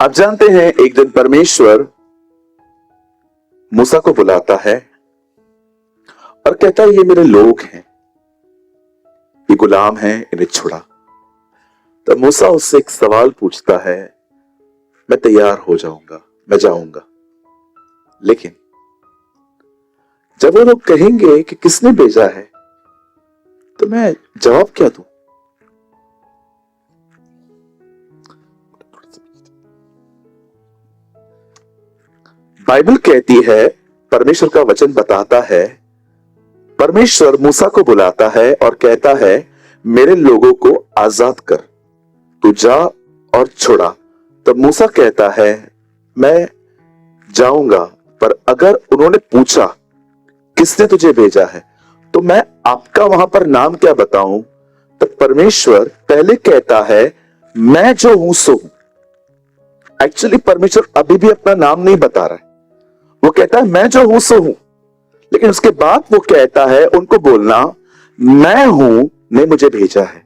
आप जानते हैं एक दिन परमेश्वर मूसा को बुलाता है और कहता है ये मेरे लोग हैं, ये गुलाम हैं, इन्हें छुड़ा। तो मूसा उससे एक सवाल पूछता है, मैं तैयार हो जाऊंगा, मैं जाऊंगा, लेकिन जब वो लोग कहेंगे कि किसने भेजा है तो मैं जवाब क्या दूं? बाइबल कहती है, परमेश्वर का वचन बताता है, परमेश्वर मूसा को बुलाता है और कहता है मेरे लोगों को आजाद कर, तू जा और छुड़ा। तब मूसा कहता है मैं जाऊंगा, पर अगर उन्होंने पूछा किसने तुझे भेजा है तो मैं आपका वहां पर नाम क्या बताऊं? तो परमेश्वर पहले कहता है मैं जो हूं सो हूं। एक्चुअली परमेश्वर अभी भी अपना नाम नहीं बता रहा है, वो कहता है मैं जो हूं सो हूं, लेकिन उसके बाद वो कहता है उनको बोलना मैं हूं ने मुझे भेजा है।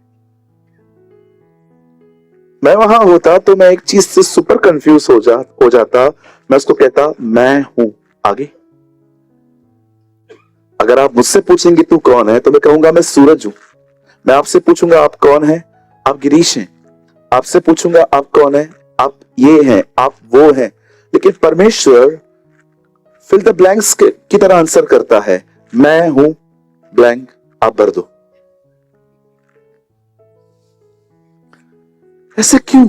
मैं वहां होता तो मैं एक चीज से सुपर कंफ्यूज हो जाता। मैं उसको कहता मैं हूं आगे। अगर आप मुझसे पूछेंगे तू कौन है तो मैं कहूंगा मैं सूरज हूं। मैं आपसे पूछूंगा आप कौन है, आप गिरीश हैं। आपसे पूछूंगा आप कौन है, आप ये हैं, आप वो हैं। लेकिन परमेश्वर फिल द ब्लैंक्स की तरह आंसर करता है, मैं हूं ब्लैंक, आप भर दो। ऐसे क्यों?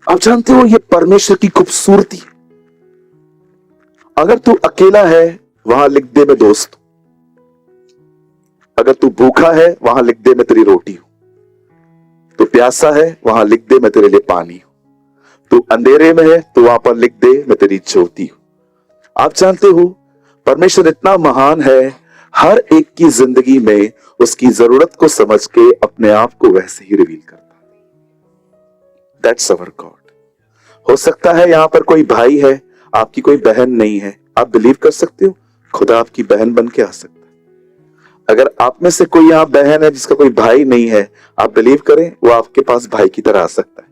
आप जानते हो ये परमेश्वर की खूबसूरती है। अगर तू अकेला है वहां लिख दे मैं दोस्त हूं। अगर तू भूखा है वहां लिख दे मैं तेरी रोटी हूं। तू प्यासा है वहां लिख दे मैं तेरे लिए पानी हूं। तू अंधेरे में है तो वहां पर लिख दे मैं तेरी ज्योति हूं। आप जानते हो परमेश्वर इतना महान है, हर एक की जिंदगी में उसकी जरूरत को समझ के अपने आप को वैसे ही रिवील करता है। That's our God. हो सकता है यहां पर कोई भाई है, आपकी कोई बहन नहीं है। आप बिलीव कर सकते हो खुदा आपकी बहन बन के आ सकता है। अगर आप में से कोई यहां बहन है जिसका कोई भाई नहीं है, आप बिलीव करें वो आपके पास भाई की तरह आ सकता है।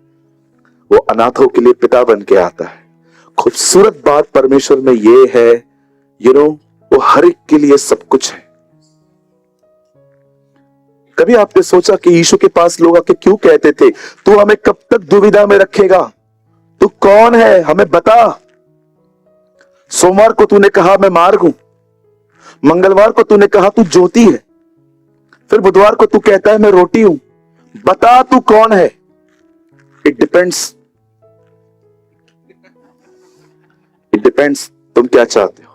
वो अनाथों के लिए पिता बन के आता है। खूबसूरत बात परमेश्वर में ये है, वो हर एक के लिए सब कुछ है। कभी आपने सोचा कि यीशु के पास लोग आके क्यों कहते थे तू हमें कब तक दुविधा में रखेगा, तू कौन है हमें बता। सोमवार को तूने कहा मैं मार्ग हूं, मंगलवार को तूने कहा तू ज्योति है, फिर बुधवार को तू कहता है मैं रोटी हूं। बता तू कौन है। इट डिपेंड्स तुम क्या चाहते हो,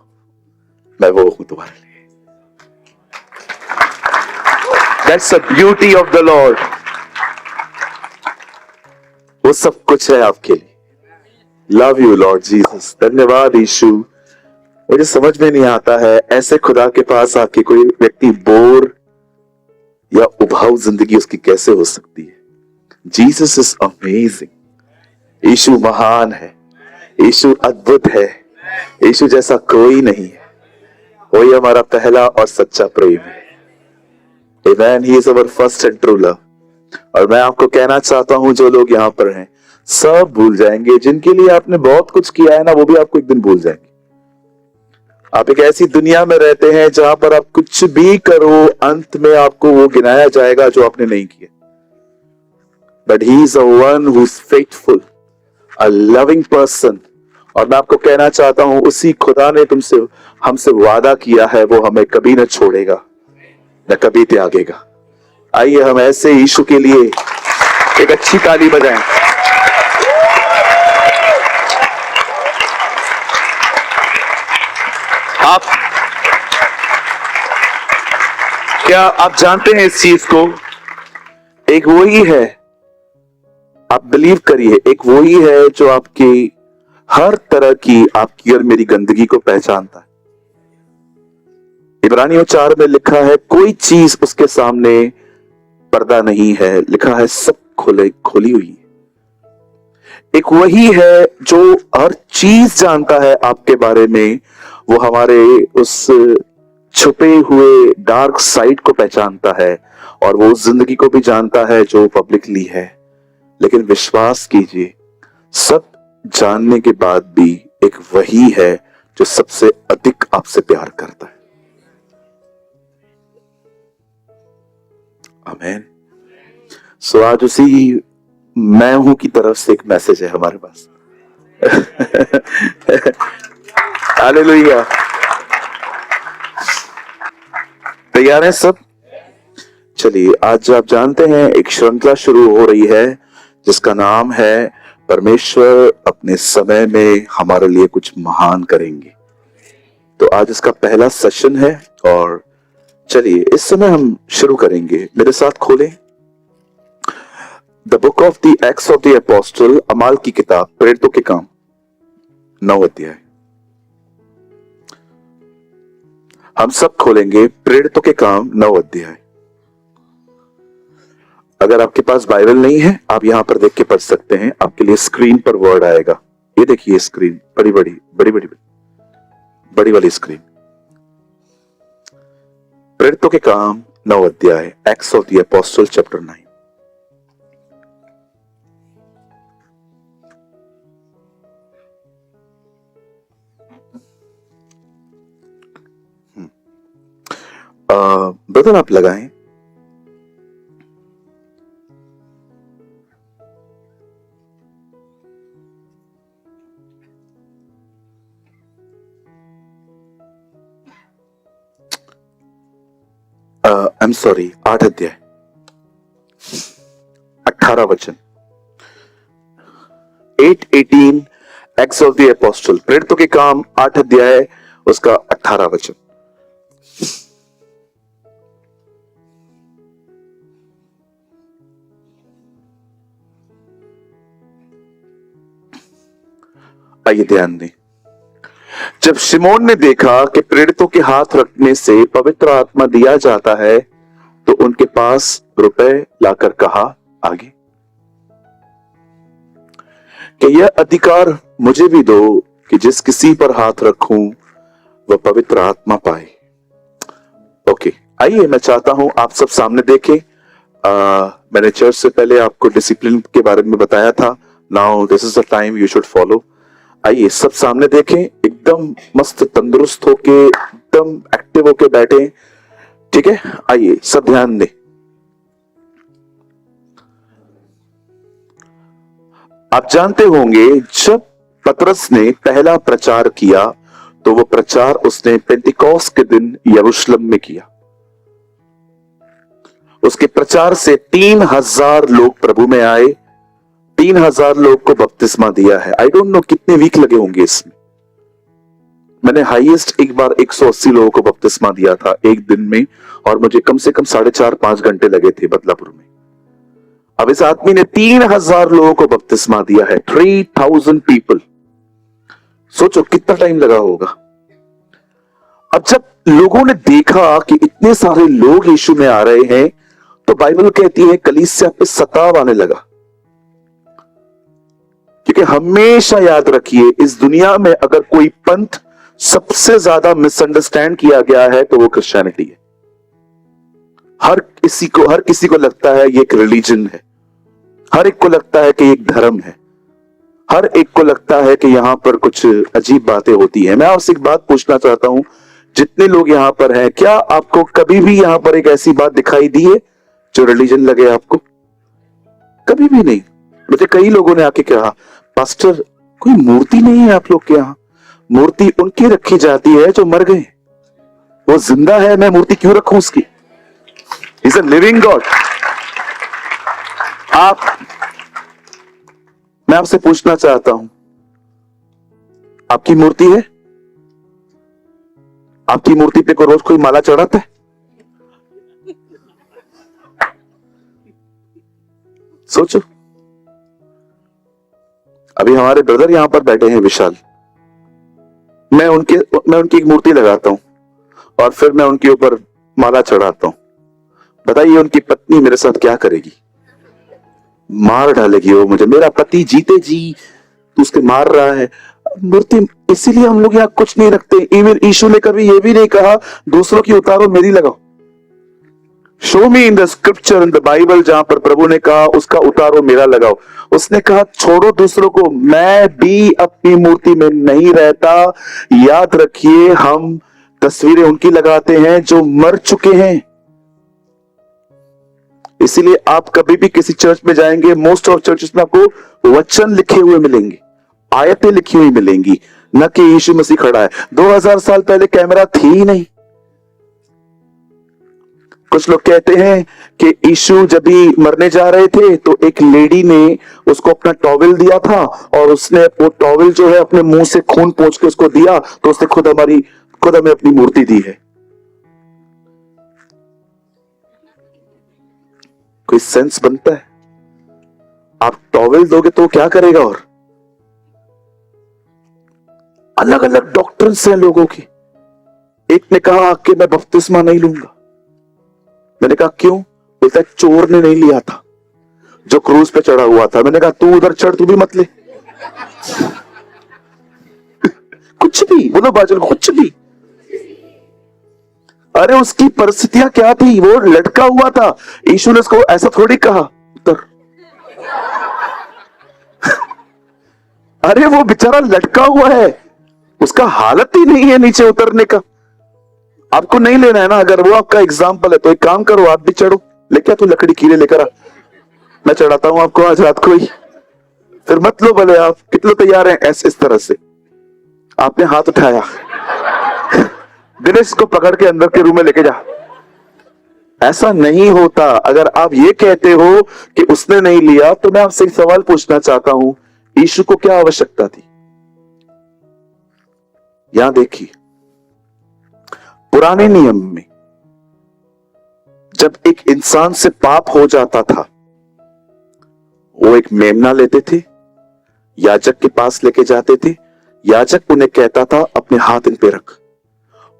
मैं वो हूं तुम्हारे लिए। That's the beauty of the Lord. वो सब कुछ है आपके लिए। Love you Lord Jesus. धन्यवाद यीशु। मुझे समझ में नहीं आता है ऐसे खुदा के पास आके कोई व्यक्ति बोर या उबाऊ जिंदगी उसकी कैसे हो सकती है। Jesus is amazing. यीशु महान है, यीशु अद्भुत है, यीशु जैसा कोई नहीं है। वही हमारा पहला और सच्चा प्रेम है। Amen. He is our first and true love. और मैं आपको कहना चाहता हूं जो लोग यहां पर हैं सब भूल जाएंगे। जिनके लिए आपने बहुत कुछ किया है ना, वो भी आपको एक दिन भूल जाएंगे। आप एक ऐसी दुनिया में रहते हैं जहां पर आप कुछ भी करो अंत में आपको वो गिनाया जाएगा जो आपने नहीं किया। But he is a one who is faithful, a loving person. और मैं आपको कहना चाहता हूं उसी खुदा ने हमसे वादा किया है, वो हमें कभी न छोड़ेगा न कभी त्यागेगा। आइए हम ऐसे यीशु के लिए एक अच्छी ताली बजाएं। क्या आप जानते हैं इस चीज को? एक वो ही है, आप बिलीव करिए, एक वो ही है जो आपकी हर तरह की आपकी और मेरी गंदगी को पहचानता है। इब्रानियों 4 में लिखा है कोई चीज उसके सामने पर्दा नहीं है, लिखा है सब खोली हुई है। एक वही है जो हर चीज जानता है आपके बारे में। वो हमारे उस छुपे हुए डार्क साइड को पहचानता है और वो उस जिंदगी को भी जानता है जो पब्लिकली है। लेकिन विश्वास कीजिए सब जानने के बाद भी एक वही है जो सबसे अधिक आपसे प्यार करता है। आमीन। सो आज उसी मैं हूं की तरफ से एक मैसेज है हमारे पास। हालेलुया। तैयार हैं सब? चलिए, आज आप जानते हैं एक श्रृंखला शुरू हो रही है जिसका नाम है परमेश्वर अपने समय में हमारे लिए कुछ महान करेंगे। तो आज इसका पहला सेशन है और चलिए इस समय हम शुरू करेंगे। मेरे साथ खोलें the book of the acts of the apostle, अमाल की किताब, प्रेरितों के काम, 9 अध्याय। हम सब खोलेंगे प्रेरितों के काम 9 अध्याय। अगर आपके पास बाइबल नहीं है आप यहां पर देख के पढ़ सकते हैं। आपके लिए स्क्रीन पर वर्ड आएगा। ये देखिए स्क्रीन, बड़ी वाली स्क्रीन। प्रेरितों के काम 9 अध्याय, acts of the apostle chapter 9। Brother आप लगाएं। आई एम सॉरी, 8 अध्याय 18 वचन। 8:18 एक्ट्स ऑफ द अपोस्टल, प्रेरितों के काम 8 अध्याय उसका 18 वचन। आइए ध्यान दें। जब शिमोन ने देखा कि प्रेरितों के हाथ रखने से पवित्र आत्मा दिया जाता है तो उनके पास रुपए लाकर कहा, आगे कि यह अधिकार मुझे भी दो कि जिस किसी पर हाथ रखूं वह पवित्र आत्मा पाए। ओके, आइए मैं चाहता हूं आप सब सामने देखें। मैंने चर्च से पहले आपको डिसिप्लिन के बारे में बताया था। Now this is the time you should follow. आइए सब सामने देखें, एकदम मस्त तंदुरुस्त होके, एकदम एक्टिव होके बैठे, ठीक है? आइए सब ध्यान दें। आप जानते होंगे जब पतरस ने पहला प्रचार किया तो वो प्रचार उसने पेंटिकॉस्ट के दिन यरूशलेम में किया। उसके प्रचार से 3000 लोग प्रभु में आए। 3000 लोग को बपतिस्मा दिया है। आई डोंट नो कितने वीक लगे होंगे इसमें। मैंने हाईएस्ट एक बार 180 लोगों को बपतिस्मा दिया था एक दिन में, और मुझे कम से कम 4.5-5 घंटे लगे थे बदलापुर में। अब इस आदमी ने 3000 लोगों को बपतिस्मा दिया है। 3000 पीपल। सोचो कितना टाइम लगा होगा। अब जब लोगों ने देखा कि इतने सारे लोग यीशु में आ रहे हैं तो बाइबल कहती है कलीसिया पे सताव आने लगा। क्योंकि हमेशा याद रखिए, इस दुनिया में अगर कोई पंथ सबसे ज्यादा मिसअंडरस्टैंड किया गया है तो वो क्रिश्चियनिटी है। हर किसी को लगता है ये एक रिलीजन है। हर एक को लगता है कि एक धर्म है। हर एक को लगता है कि यहां पर कुछ अजीब बातें होती हैं। मैं आपसे एक बात पूछना चाहता हूं, जितने लोग यहां पर हैं, क्या आपको कभी भी यहां पर एक ऐसी बात दिखाई दी है जो रिलीजन लगे आपको? कभी भी नहीं। मुझे कई लोगों ने आके कहा, पास्टर कोई मूर्ति नहीं है आप लोग के यहाँ? मूर्ति उनकी रखी जाती है जो मर गए। वो जिंदा है, मैं मूर्ति क्यों रखूं उसकी? Is a living God. मैं आपसे पूछना चाहता हूं, आपकी मूर्ति है? आपकी मूर्ति पे को रोज कोई माला चढ़ाता है? सोचो। अभी हमारे ब्रदर यहां पर बैठे हैं विशाल, मैं उनकी एक मूर्ति लगाता हूं और फिर मैं उनके ऊपर माला चढ़ाता हूं। बताइए उनकी पत्नी मेरे साथ क्या करेगी? मार डालेगी वो मुझे। मेरा पति जीते जी तू उसके मार रहा है। मूर्ति, इसीलिए हम लोग यहाँ कुछ नहीं रखते। इवन यीशु ने कभी ये भी नहीं कहा दूसरों की उतारो मेरी लगाओ। Show me in the scripture, in the Bible, जहां पर प्रभु ने कहा उसका उतारो मेरा लगाओ। उसने कहा छोड़ो दूसरों को, मैं भी अपनी मूर्ति में नहीं रहता। याद रखिए, हम तस्वीरें उनकी लगाते हैं जो मर चुके हैं। इसीलिए आप कभी भी किसी चर्च में जाएंगे, मोस्ट ऑफ चर्चेस में आपको वचन लिखे हुए मिलेंगे, आयतें लिखी हुई मिलेंगी, न कि यीशु मसीह खड़ा है। 2000 साल पहले कैमरा थी ही नहीं। कुछ लोग कहते हैं कि यीशु जब भी मरने जा रहे थे तो एक लेडी ने उसको अपना टॉवेल दिया था, और उसने वो टॉवेल जो है अपने मुंह से खून पोंछ के उसको दिया, तो उसने खुद हमें अपनी मूर्ति दी है। कोई सेंस बनता है? आप टॉवेल दोगे तो क्या करेगा? और अलग अलग डॉक्टर्स हैं लोगों की। एक ने कहा कि मैं बपतिस्मा नहीं लूंगा। मैंने कहा क्यों? बोलता है चोर ने नहीं लिया था जो क्रूज पे चढ़ा हुआ था। मैंने कहा तू उधर चढ़, तू भी मत ले। कुछ भी बोलो बाजल, कुछ भी। अरे उसकी परिस्थितियां क्या थी? वो लटका हुआ था, यीशु ने उसको ऐसा थोड़ी कहा उतर। अरे वो बेचारा लटका हुआ है, उसका हालत ही नहीं है नीचे उतरने का। आपको नहीं लेना है ना, अगर वो आपका एग्जाम्पल है तो एक काम करो, आप भी चढ़ो। लेके तू लकड़ी कीले लेकर आ, मैं चढ़ाता हूं आपको आज रात को ही। फिर मत लो भले, आप कितने तैयार हैं? इस तरह से आपने हाथ उठाया, दिनेश को पकड़ के अंदर के रूम में लेके जा। ऐसा नहीं होता। अगर आप ये कहते हो कि उसने नहीं लिया, तो मैं आपसे एक सवाल पूछना चाहता हूं, यीशु को क्या आवश्यकता थी? यहां देखिए, पुराने नियम में जब एक इंसान से पाप हो जाता था, वो एक मेमना लेते थे, याजक के पास लेके जाते थे। याजक उन्हें कहता था अपने हाथ इन पे रख,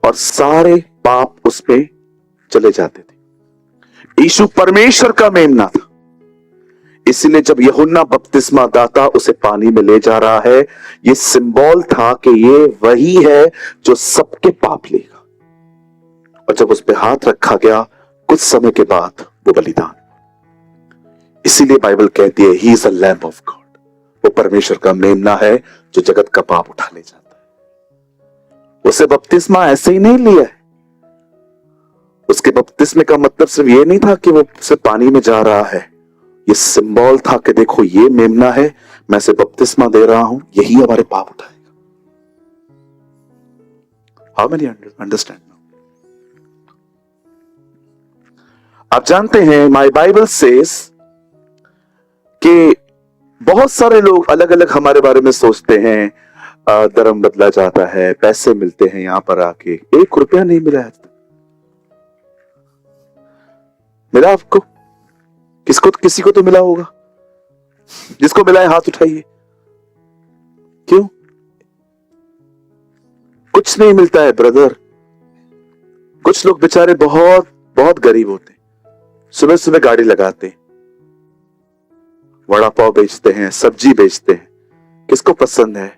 और सारे पाप उसमें चले जाते थे। यीशु परमेश्वर का मेमना था। इसलिए जब यूहन्ना बपतिस्मा दाता उसे पानी में ले जा रहा है, यह सिंबल था कि ये वही है जो सबके पाप लेगा। और जब उस पे हाथ रखा गया, कुछ समय के बाद वो बलिदान। इसीलिए बाइबल कहती है ही is a lamb of God, वो परमेश्वर का मेमना है जो जगत का पाप उठा ले जाता है। उसे बपतिस्मा ऐसे ही नहीं लिया है। उसके बपतिस्मे का मतलब सिर्फ ये नहीं था कि वो सिर्फ पानी में जा रहा है, ये सिंबल था कि देखो ये मेमना है, मैं इसे बपतिस्मा दे रहा हूं, यही हमारे पाप उठाएगा। How many understand? आप जानते हैं माय बाइबल सेज कि बहुत सारे लोग अलग अलग हमारे बारे में सोचते हैं, धर्म बदला जाता है, पैसे मिलते हैं, यहां पर आके 1 रुपया नहीं मिला आज तक। मिला आपको? किसी को तो मिला होगा। जिसको मिला है हाथ उठाइए। क्यों? कुछ नहीं मिलता है ब्रदर। कुछ लोग बेचारे बहुत बहुत गरीब होते हैं, सुबह सुबह गाड़ी लगाते हैं, वड़ा पाव बेचते हैं, सब्जी बेचते हैं। किसको पसंद है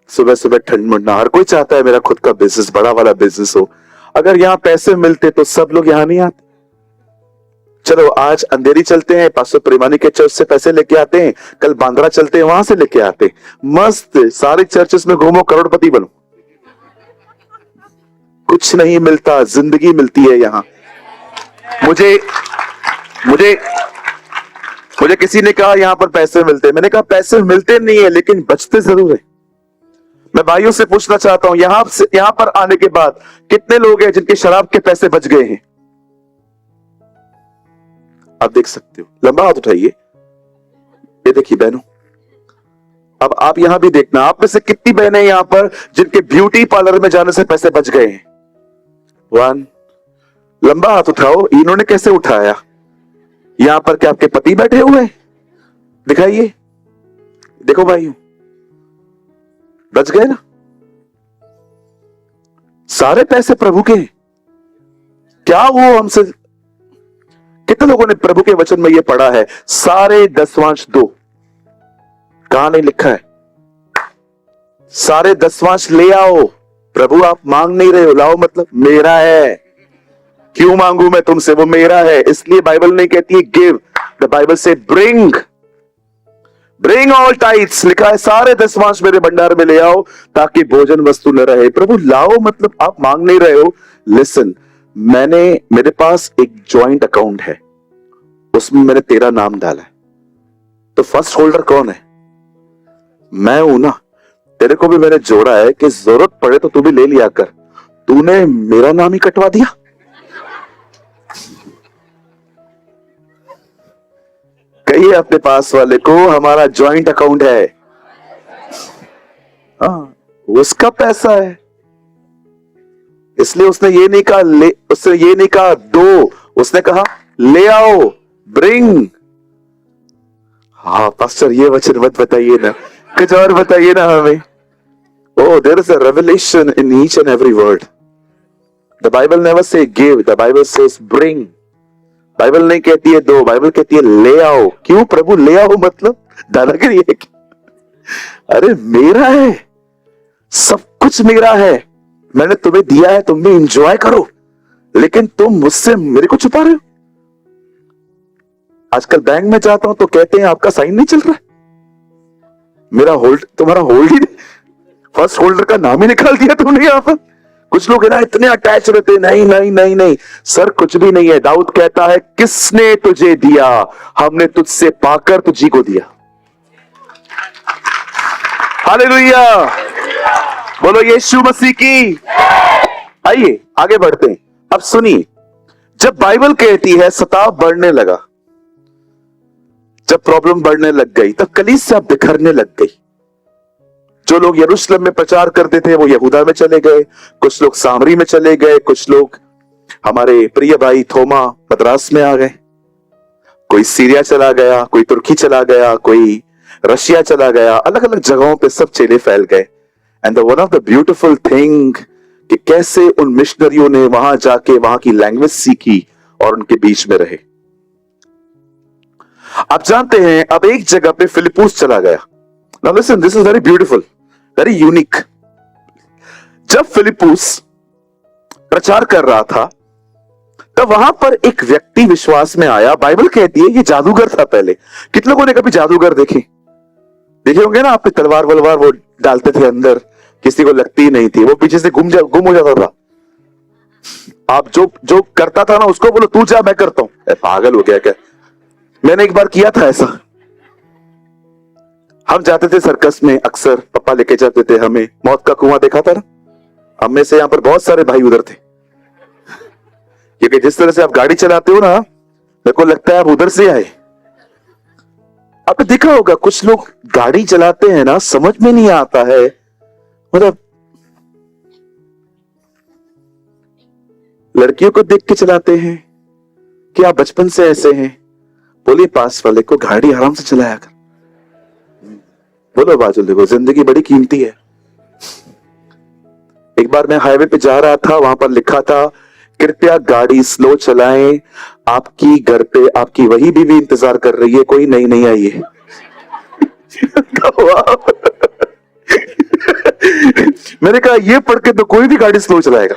सुबह सुबह ठंड मुंडना? हर कोई चाहता है मेरा खुद का बिजनेस, बड़ा वाला बिजनेस हो। अगर यहां पैसे मिलते तो सब लोग यहां नहीं आते। चलो आज अंधेरी चलते हैं, पास्टर प्रेमानी के चर्च से पैसे लेके आते हैं, कल बांद्रा चलते हैं, वहां से लेके आते हैं। मस्त सारे चर्चेस में घूमो, करोड़पति बनो। कुछ नहीं मिलता, जिंदगी मिलती है यहां। मुझे मुझे मुझे किसी ने कहा यहां पर पैसे मिलते हैं। मैंने कहा पैसे मिलते नहीं है, लेकिन बचते जरूर है। मैं भाइयों से पूछना चाहता हूं, यहां पर आने के बाद कितने लोग हैं जिनके शराब के पैसे बच गए हैं? आप देख सकते हो, लंबा हाथ उठाइए। ये देखिए बहनों, अब आप यहां भी देखना, आप में से कितनी बहनें यहां पर जिनके ब्यूटी पार्लर में जाने से पैसे बच गए हैं? 1। लंबा हाथ उठाओ। इन्होंने कैसे उठाया? यहां पर क्या आपके पति बैठे हुए? दिखाइए, देखो भाइयों, बच गए ना? सारे पैसे प्रभु के। क्या वो हमसे, कितने लोगों ने प्रभु के वचन में यह पढ़ा है, सारे 10वांश दो? कहां नहीं लिखा है? सारे 10वांश ले आओ। प्रभु आप मांग नहीं रहे हो, लाओ मतलब मेरा है। क्यों मांगू मैं तुमसे? वो मेरा है। इसलिए बाइबल नहीं कहती है गिव, द बाइबल से ब्रिंग। ब्रिंग ऑल टाइट्स, लिखा है सारे दशमांश मेरे भंडार में ले आओ ताकि भोजन वस्तु न रहे। प्रभु लाओ मतलब आप मांग नहीं रहे हो। लिसन, मेरे पास एक जॉइंट अकाउंट है, उसमें मैंने तेरा नाम डाला है, तो फर्स्ट होल्डर कौन है? मैं हूं ना। तेरे को भी मैंने जोड़ा है कि जरूरत पड़े तो तू भी ले लिया कर। तूने मेरा नाम ही कटवा दिया। कहिए अपने पास वाले को, हमारा जॉइंट अकाउंट है। हाँ, उसका पैसा है, इसलिए उसने ये नहीं कहा ले, उसने ये नहीं कहा दो, उसने कहा ले आओ, ब्रिंग। हाँ पास्टर, ये वचन मत बताइए ना, कुछ और बताइए ना हमें। Oh, there is a revelation in each and every word. The Bible never say give, the Bible says bring. Bible नहीं कहती है दो, बाइबल कहती है ले आओ। क्यों प्रभु ले आओ मतलब दादागिरी है क्या? अरे मेरा है, सब कुछ मेरा है, मैंने तुम्हें दिया है, तुम भी इंजॉय करो, लेकिन तुम मुझसे मेरे को छुपा रहे हो। आजकल बैंक में जाता हूं तो कहते हैं आपका साइन नहीं चल रहा है। मेरा होल्ड, तुम्हारा होल्ड ही नहीं, फर्स्ट होल्डर का नाम ही निकाल दिया तुमने यहां पर। कुछ लोग है ना इतने अटैच रहते, नहीं नहीं नहीं नहीं सर, कुछ भी नहीं है। दाऊद कहता है किसने तुझे दिया, हमने तुझसे पाकर तुझी को दिया। हालेलुया, बोलो यीशु मसीह की। आइए आगे बढ़ते हैं। अब सुनिए, जब बाइबल कहती है सताव बढ़ने लगा, जब प्रॉब्लम बढ़ने लग गई, तब कलीसिया बिखरने लग गई। जो लोग यरूशलेम में प्रचार करते थे वो यहूदा में चले गए, कुछ लोग सामरी में चले गए, कुछ लोग हमारे प्रिय भाई थोमा मद्रास में आ गए, कोई सीरिया चला गया, कोई तुर्की चला गया, कोई रशिया चला गया, अलग अलग जगहों पे सब चेले फैल गए। And one of the beautiful thing कि कैसे उन मिशनरियों ने वहां जाके वहां की लैंग्वेज सीखी और उनके बीच में रहे। आप जानते हैं, अब एक जगह पे फिलिप्पुस चला गया। Now listen, this is very beautiful, very unique. जब फिलिप्पुस प्रचार कर रहा था तब वहां पर एक व्यक्ति विश्वास में आया। बाइबल कहती है ये जादूगर था पहले। कितने लोगों ने कभी जादूगर देखे होंगे ना? आप तलवार वलवार वो डालते थे अंदर, किसी को लगती ही नहीं थी, वो पीछे से गुम हो जाता था। आप जो करता था ना उसको बोलो तू जा, मैं करता हूं। पागल हो गया क्या? मैंने एक बार किया था ऐसा। हम जाते थे सर्कस में, अक्सर पापा लेके जाते थे हमें। मौत का कुआं देखा था ना? हम में से यहां पर बहुत सारे भाई उधर थे, क्योंकि जिस तरह से आप गाड़ी चलाते हो ना, मेरे को लगता है आप उधर से आए। आपने देखा होगा कुछ लोग गाड़ी चलाते हैं ना, समझ में नहीं आता है, मतलब लड़कियों को देख के चलाते हैं कि आप बचपन से ऐसे हैं। बोलिए पास वाले को गाड़ी आराम से चलाया कर। बोलो बाजू देखो, जिंदगी बड़ी कीमती है। एक बार मैं हाईवे पे जा रहा था, वहां पर लिखा था कृपया गाड़ी स्लो चलाएं, आपकी घर पे आपकी वही बीवी इंतजार कर रही है, कोई नई नहीं आई है। मैंने कहा ये पढ़ के तो कोई भी गाड़ी स्लो चलाएगा।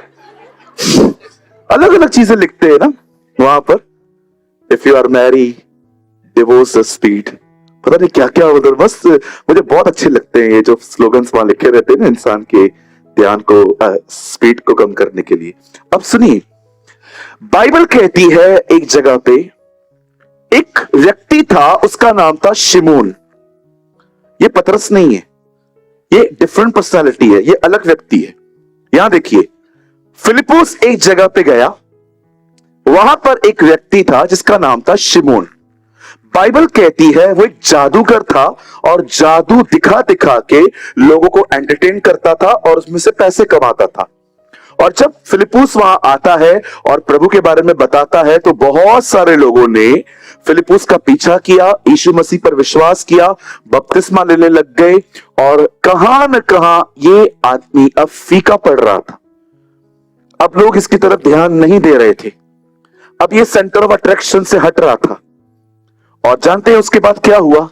अलग अलग चीजें लिखते हैं ना वहां पर। If you are marry divorce the speed, पता नहीं क्या क्या उधर। बस मुझे बहुत अच्छे लगते हैं ये जो स्लोगन्स वहां लिखे रहते हैं ना, इंसान के ध्यान को स्पीड को कम करने के लिए। अब सुनिए, बाइबल कहती है एक जगह पे एक व्यक्ति था, उसका नाम था शिमोन। ये पतरस नहीं है, ये डिफरेंट पर्सनालिटी है, ये अलग व्यक्ति है। यहां देखिए, फिलिप्पुस एक जगह पे गया, वहां पर एक व्यक्ति था जिसका नाम था शिमोन। बाइबल कहती है वो एक जादूगर था और जादू दिखा दिखा के लोगों को एंटरटेन करता था और उसमें से पैसे कमाता था। और जब फिलिप्पुस वहां आता है और प्रभु के बारे में बताता है तो बहुत सारे लोगों ने फिलिप्पुस का पीछा किया, यीशु मसीह पर विश्वास किया, बपतिस्मा लेने लग गए। और कहां न कहां ये आदमी अब फीका पड़ रहा था। अब लोग इसकी तरफ ध्यान नहीं दे रहे थे, अब ये सेंटर ऑफ अट्रैक्शन से हट रहा था। और जानते हैं उसके बाद क्या हुआ?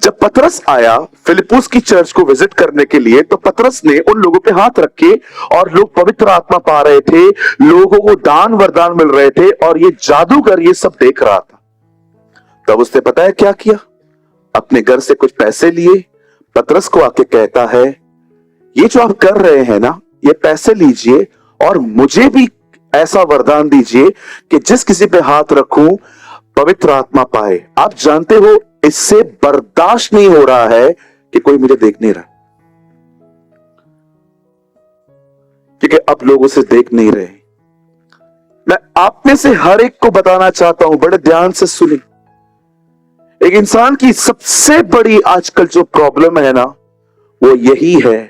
जब पतरस आया फिलिप्पुस की चर्च को विजिट करने के लिए, तो पतरस ने उन लोगों पे हाथ रखे और लोग पवित्र आत्मा पा रहे थे, लोगों को दान वरदान मिल रहे थे, और ये जादूगर ये सब देख रहा था। तब उसने पता है क्या किया? अपने घर से कुछ पैसे लिए, पतरस को आके कहता है, ये जो आप कर रहे हैं ना, ये पैसे लीजिए और मुझे भी ऐसा वरदान दीजिए कि जिस किसी पे हाथ रखूं पवित्र आत्मा पाए। आप जानते हो, इससे बर्दाश्त नहीं हो रहा है कि कोई मुझे देख नहीं रहा, क्योंकि अब लोग उसे देख नहीं रहे। मैं आप में से हर एक को बताना चाहता हूं, बड़े ध्यान से सुनिए। एक इंसान की सबसे बड़ी आजकल जो प्रॉब्लम है ना, वो यही है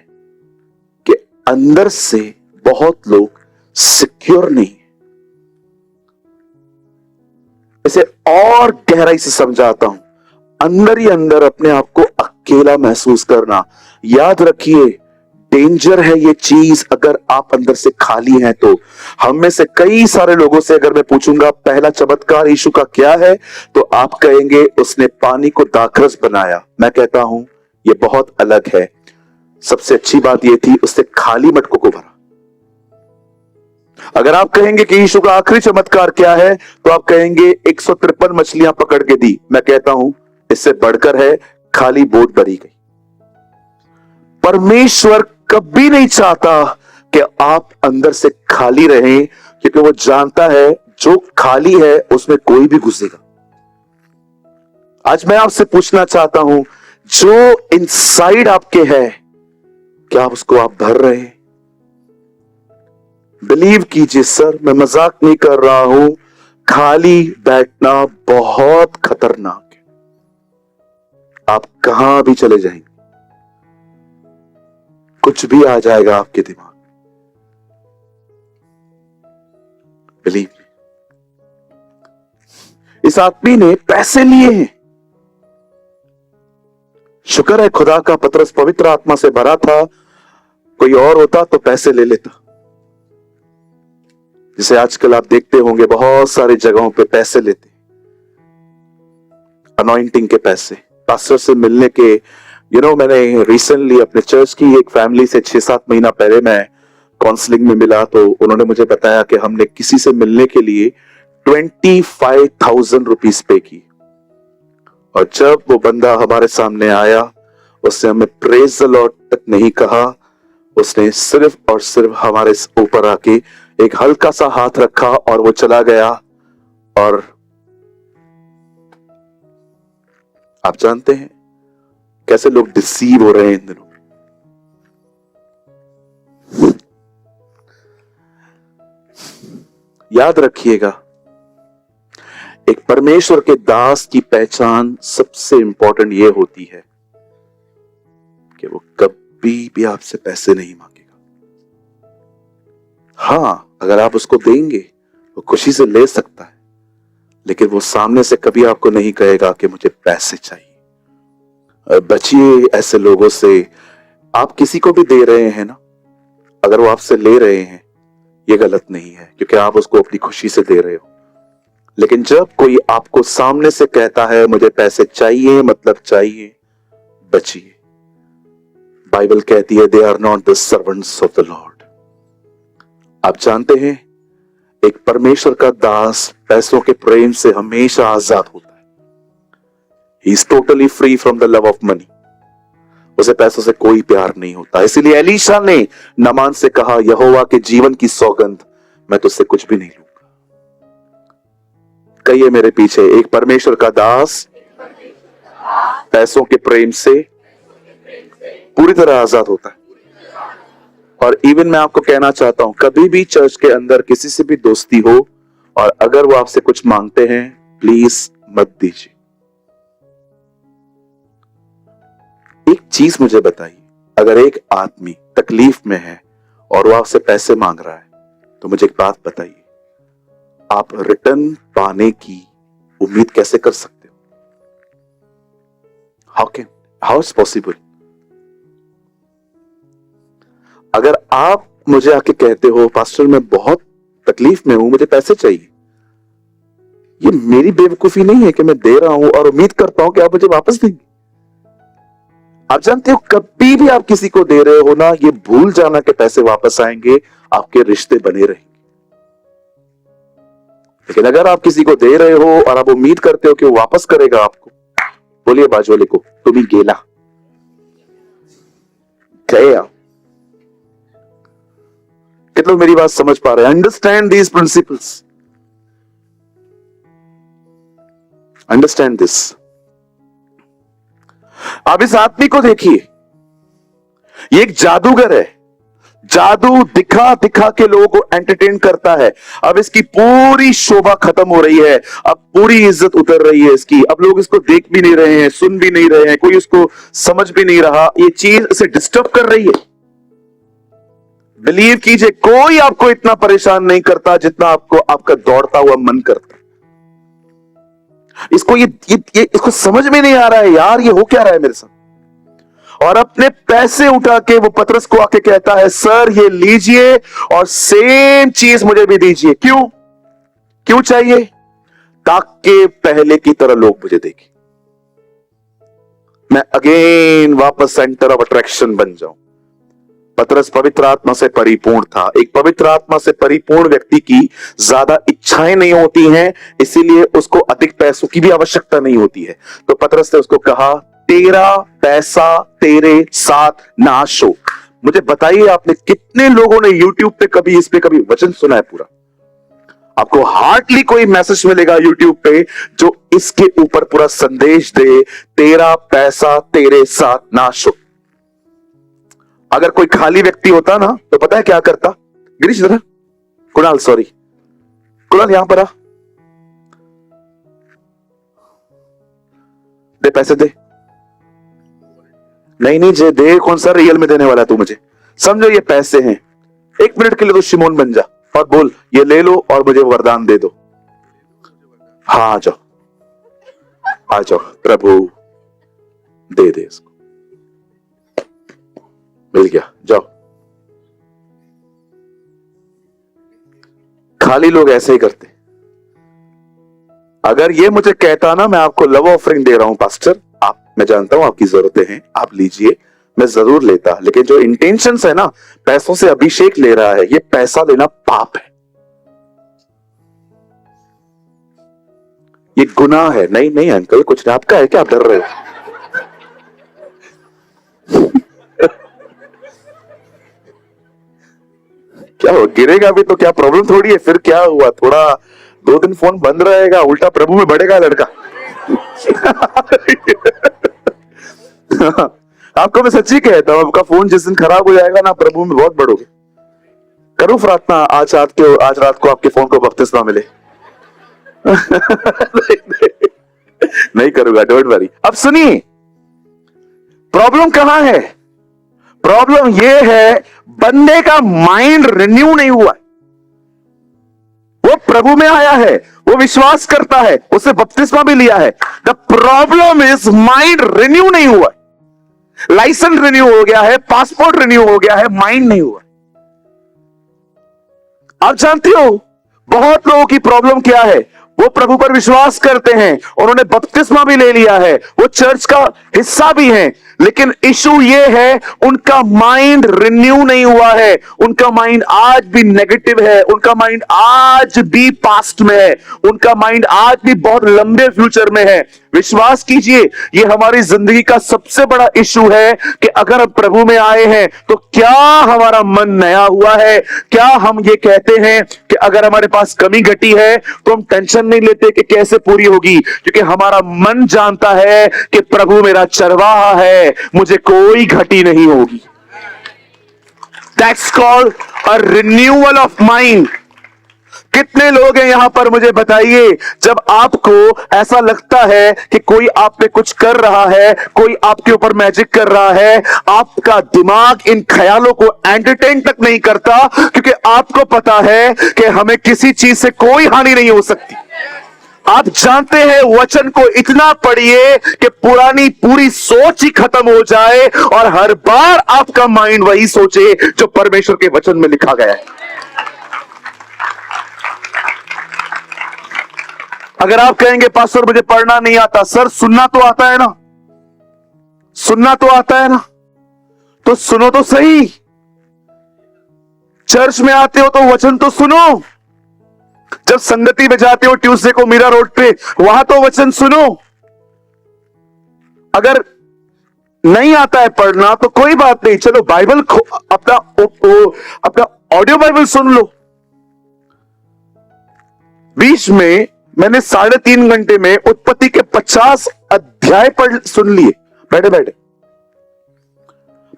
कि अंदर से बहुत लोग सिक्योर नहीं है। इसे और गहराई से समझाता हूं। अंदर ही अंदर अपने आप को अकेला महसूस करना, याद रखिए डेंजर है ये चीज। अगर आप अंदर से खाली हैं तो हम में से कई सारे लोगों से अगर मैं पूछूंगा पहला चमत्कार यीशु का क्या है, तो आप कहेंगे उसने पानी को दाखरस बनाया। मैं कहता हूं ये बहुत अलग है। सबसे अच्छी बात यह थी उसने खाली मटकों को भरा। अगर आप कहेंगे कि यीशु का आखिरी चमत्कार क्या है, तो आप कहेंगे 153 मछलियां पकड़ के दी। मैं कहता हूं इससे बढ़कर है, खाली बोट भरी गई। परमेश्वर कभी नहीं चाहता कि आप अंदर से खाली रहें, क्योंकि वो जानता है जो खाली है उसमें कोई भी घुसेगा। आज मैं आपसे पूछना चाहता हूं, जो इनसाइड आपके है, क्या आप उसको आप भर रहे हैं? बिलीव कीजिए सर, मैं मजाक नहीं कर रहा हूं, खाली बैठना बहुत खतरनाक है। आप कहां भी चले जाएंगे, कुछ भी आ जाएगा आपके दिमाग में। Believe me. इस आदमी ने पैसे लिए हैं। शुक्र है खुदा का, पतरस पवित्र आत्मा से भरा था। कोई और होता तो पैसे ले लेता। जिसे आजकल आप देखते होंगे बहुत सारी जगहों पे पैसे लेते, अनॉइंटिंग के पैसे, पास्टर से मिलने के। मैंने रिसेंटली अपने चर्च की एक फैमिली से 6-7 महीना पहले मैं काउंसलिंग में मिला, तो उन्होंने मुझे बताया कि हमने किसी से मिलने के लिए 25,000 रुपीज पे की। और जब वो बंदा हमारे सामने आया, उसने हमें प्रेज द लॉर्ड तक नहीं कहा। उसने सिर्फ और सिर्फ हमारे ऊपर आके एक हल्का सा हाथ रखा और वो चला गया। और आप जानते हैं कैसे लोग डिसीव हो रहे हैं इन दिनों। याद रखिएगा, एक परमेश्वर के दास की पहचान सबसे इंपॉर्टेंट यह होती है कि वो कभी भी आपसे पैसे नहीं मांगेगा। हां, अगर आप उसको देंगे वो खुशी से ले सकता है, लेकिन वो सामने से कभी आपको नहीं कहेगा कि मुझे पैसे चाहिए। बचिए ऐसे लोगों से। आप किसी को भी दे रहे हैं ना, अगर वो आपसे ले रहे हैं, ये गलत नहीं है, क्योंकि आप उसको अपनी खुशी से दे रहे हो। लेकिन जब कोई आपको सामने से कहता है मुझे पैसे चाहिए, मतलब चाहिए, बचिए। बाइबल कहती है they are not the servants of the Lord. आप जानते हैं एक परमेश्वर का दास पैसों के प्रेम से हमेशा आजाद होता है। He is totally free from the love of money. उसे पैसों से कोई प्यार नहीं होता। इसीलिए एलीशा ने नामान से कहा, यहोवा के जीवन की सौगंध, मैं तुझसे कुछ भी नहीं लूंगा। कहिए मेरे पीछे, एक परमेश्वर का दास पैसों के प्रेम से पूरी तरह आजाद होता है। और इवन मैं आपको कहना चाहता हूं, कभी भी चर्च के अंदर किसी से भी दोस्ती हो और अगर वो आपसे कुछ मांगते हैं, प्लीज मत दीजिए। एक चीज मुझे बताइए, अगर एक आदमी तकलीफ में है और वो आपसे पैसे मांग रहा है, तो मुझे एक बात बताइए, आप रिटर्न पाने की उम्मीद कैसे कर सकते हो? How is possible? अगर आप मुझे आके कहते हो पास्टर मैं बहुत तकलीफ में हूं, मुझे पैसे चाहिए, ये मेरी बेवकूफी नहीं है कि मैं दे रहा हूं और उम्मीद करता हूं कि आप मुझे वापस देंगे। आप जानते हो कभी भी आप किसी को दे रहे हो ना, ये भूल जाना कि पैसे वापस आएंगे, आपके रिश्ते बने रहेंगे। लेकिन अगर आप किसी को दे रहे हो और आप उम्मीद करते हो कि वो वापस करेगा आपको, बोलिए बाजू वाले को, तुम्ही गेला, गए आप। कितने लोग मेरी बात समझ पा रहे हैं? Understand these principles, understand this. आप इस आदमी को देखिए, ये एक जादूगर है, जादू दिखा दिखा के लोगों को एंटरटेन करता है। अब इसकी पूरी शोभा खत्म हो रही है, अब पूरी इज्जत उतर रही है इसकी। अब लोग इसको देख भी नहीं रहे हैं, सुन भी नहीं रहे हैं, कोई उसको समझ भी नहीं रहा। ये चीज इसे डिस्टर्ब कर रही है। बिलीव कीजिए, कोई आपको इतना परेशान नहीं करता जितना आपको आपका दौड़ता हुआ मन करता है। इसको ये इसको समझ में नहीं आ रहा है, यार ये हो क्या रहा है मेरे साथ। और अपने पैसे उठा के वो पतरस को आके कहता है, सर ये लीजिए और सेम चीज मुझे भी दीजिए। क्यों चाहिए? ताकि पहले की तरह लोग मुझे देखें, मैं अगेन वापस सेंटर ऑफ अट्रैक्शन बन जाऊं। पतरस पवित्र आत्मा से परिपूर्ण था। एक पवित्र आत्मा से परिपूर्ण व्यक्ति की ज्यादा इच्छाएं नहीं होती हैं, इसीलिए उसको अधिक पैसों की भी आवश्यकता नहीं होती है। तो पतरस ने उसको कहा, तेरा पैसा तेरे साथ नाश हो। मुझे बताइए, आपने कितने लोगों ने YouTube पे कभी इस पे कभी वचन सुना है पूरा? आपको हार्डली कोई मैसेज मिलेगा YouTube पे जो इसके ऊपर पूरा संदेश दे, तेरा पैसा तेरे साथ नाश हो। अगर कोई खाली व्यक्ति होता ना तो पता है क्या करता? गिरीश जरा, कुणाल सॉरी, कुणाल यहां पर आ, दे पैसे दे। नहीं जे दे, कौन सा रियल में देने वाला तू मुझे? समझो ये पैसे हैं, 1 मिनट के लिए तो शिमोन बन जा और बोल ये ले लो और मुझे वरदान दे दो। हाँ आ जाओ प्रभु, दे दे इसको, मिल गया, जाओ। खाली लोग ऐसे ही करते। अगर ये मुझे कहता ना, मैं आपको लव ऑफरिंग दे रहा हूं पास्टर, आप, मैं जानता हूं आपकी जरूरतें हैं, आप लीजिए, मैं जरूर लेता। लेकिन जो इंटेंशंस है ना, पैसों से अभिषेक ले रहा है, ये पैसा लेना पाप है, ये गुनाह है। नहीं अंकल कुछ नहीं, आपका है क्या, आप डर रहे हो? क्या हो, गिरेगा भी तो क्या प्रॉब्लम थोड़ी है, फिर क्या हुआ, थोड़ा 2 दिन फोन बंद रहेगा, उल्टा प्रभु में बढ़ेगा लड़का। आपको मैं सच्ची कहता हूं, आपका फोन जिस दिन खराब हो जाएगा ना, प्रभु में बहुत बढ़ोगे। करूं प्रार्थना आज रात को आपके फोन को बपतिस्मा मिले। नहीं करूंगा, डोंट वरी। अब सुनिए, प्रॉब्लम कहां है? प्रॉब्लम यह है, बंदे का माइंड रिन्यू नहीं हुआ। वो प्रभु में आया है, वो विश्वास करता है, उसे बपतिस्मा भी लिया है। The problem is mind renew नहीं हुआ। लाइसेंस रिन्यू हो गया है, पासपोर्ट रिन्यू हो गया है, माइंड नहीं हुआ। आप जानते हो बहुत लोगों की प्रॉब्लम क्या है? वो प्रभु पर विश्वास करते हैं, उन्होंने बपतिस्मा भी ले लिया है, वो चर्च का हिस्सा भी हैं, लेकिन इशू ये है उनका माइंड रिन्यू नहीं हुआ है। उनका माइंड आज भी नेगेटिव है, उनका माइंड आज भी पास्ट में है, उनका माइंड आज भी बहुत लंबे फ्यूचर में है। विश्वास कीजिए, ये हमारी जिंदगी का सबसे बड़ा इशू है कि अगर हम प्रभु में आए हैं तो क्या हमारा मन नया हुआ है? क्या हम ये कहते हैं कि अगर हमारे पास कमी घटी है तो हम टेंशन नहीं लेते कि कैसे पूरी होगी, क्योंकि हमारा मन जानता है कि प्रभु मेरा चरवाहा है, मुझे कोई घटी नहीं होगी। That's called a renewal of mind। कितने लोग हैं यहां पर, मुझे बताइए, जब आपको ऐसा लगता है कि कोई आप पे कुछ कर रहा है, कोई आपके ऊपर मैजिक कर रहा है, आपका दिमाग इन ख्यालों को एंटरटेन तक नहीं करता, क्योंकि आपको पता है कि हमें किसी चीज से कोई हानि नहीं हो सकती। आप जानते हैं वचन को इतना पढ़िए कि पुरानी पूरी सोच ही खत्म हो जाए और हर बार आपका माइंड वही सोचे जो परमेश्वर के वचन में लिखा गया है। अगर आप कहेंगे पास्टर मुझे पढ़ना नहीं आता, सर सुनना तो आता है ना, सुनना तो आता है ना, तो सुनो तो सही। चर्च में आते हो तो वचन तो सुनो, जब संगति में जाते हो ट्यूसडे को मीरा रोड पे, वहां तो वचन सुनो। अगर नहीं आता है पढ़ना तो कोई बात नहीं, चलो बाइबल अपना ऑडियो बाइबल सुन लो। बीच में मैंने 3.5 घंटे में उत्पत्ति के 50 अध्याय पढ़ सुन लिए बैठे बैठे।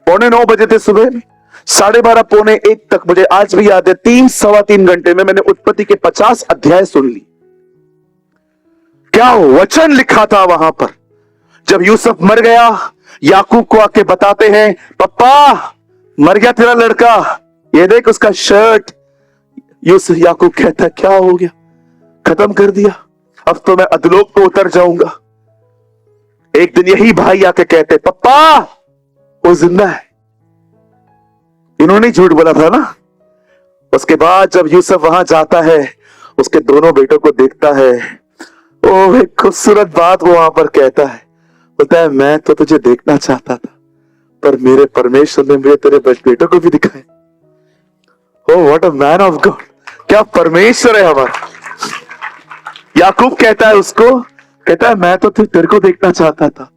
9:45 बजे थे सुबह में, 12:30 पौने 1 तक, मुझे आज भी याद है, 3-3.25 घंटे में मैंने उत्पत्ति के 50 अध्याय सुन ली। क्या वचन लिखा था वहां पर। जब यूसुफ मर गया, याकूब को आके बताते हैं, पप्पा मर गया तेरा लड़का, ये देख उसका शर्ट। याकूब कहता है क्या हो गया, खत्म कर दिया, अब तो मैं अधलोक को उतर जाऊंगा। एक दिन यही भाई आके कहते, पप्पा वो जिंदा है। इन्होंने झूठ बोला था ना। उसके बाद जब यूसुफ वहां जाता है, उसके दोनों बेटों को देखता है, ओ एक खूबसूरत बात वो वहां पर कहता है, बोलता है मैं तो तुझे देखना चाहता था, पर मेरे परमेश्वर ने मुझे तेरे बेटों को भी दिखाया। Oh what a man of God, क्या परमेश्वर है हमारा। याकूब कहता है उसको, कहता है मैं तो तेरे को देखना चाहता था,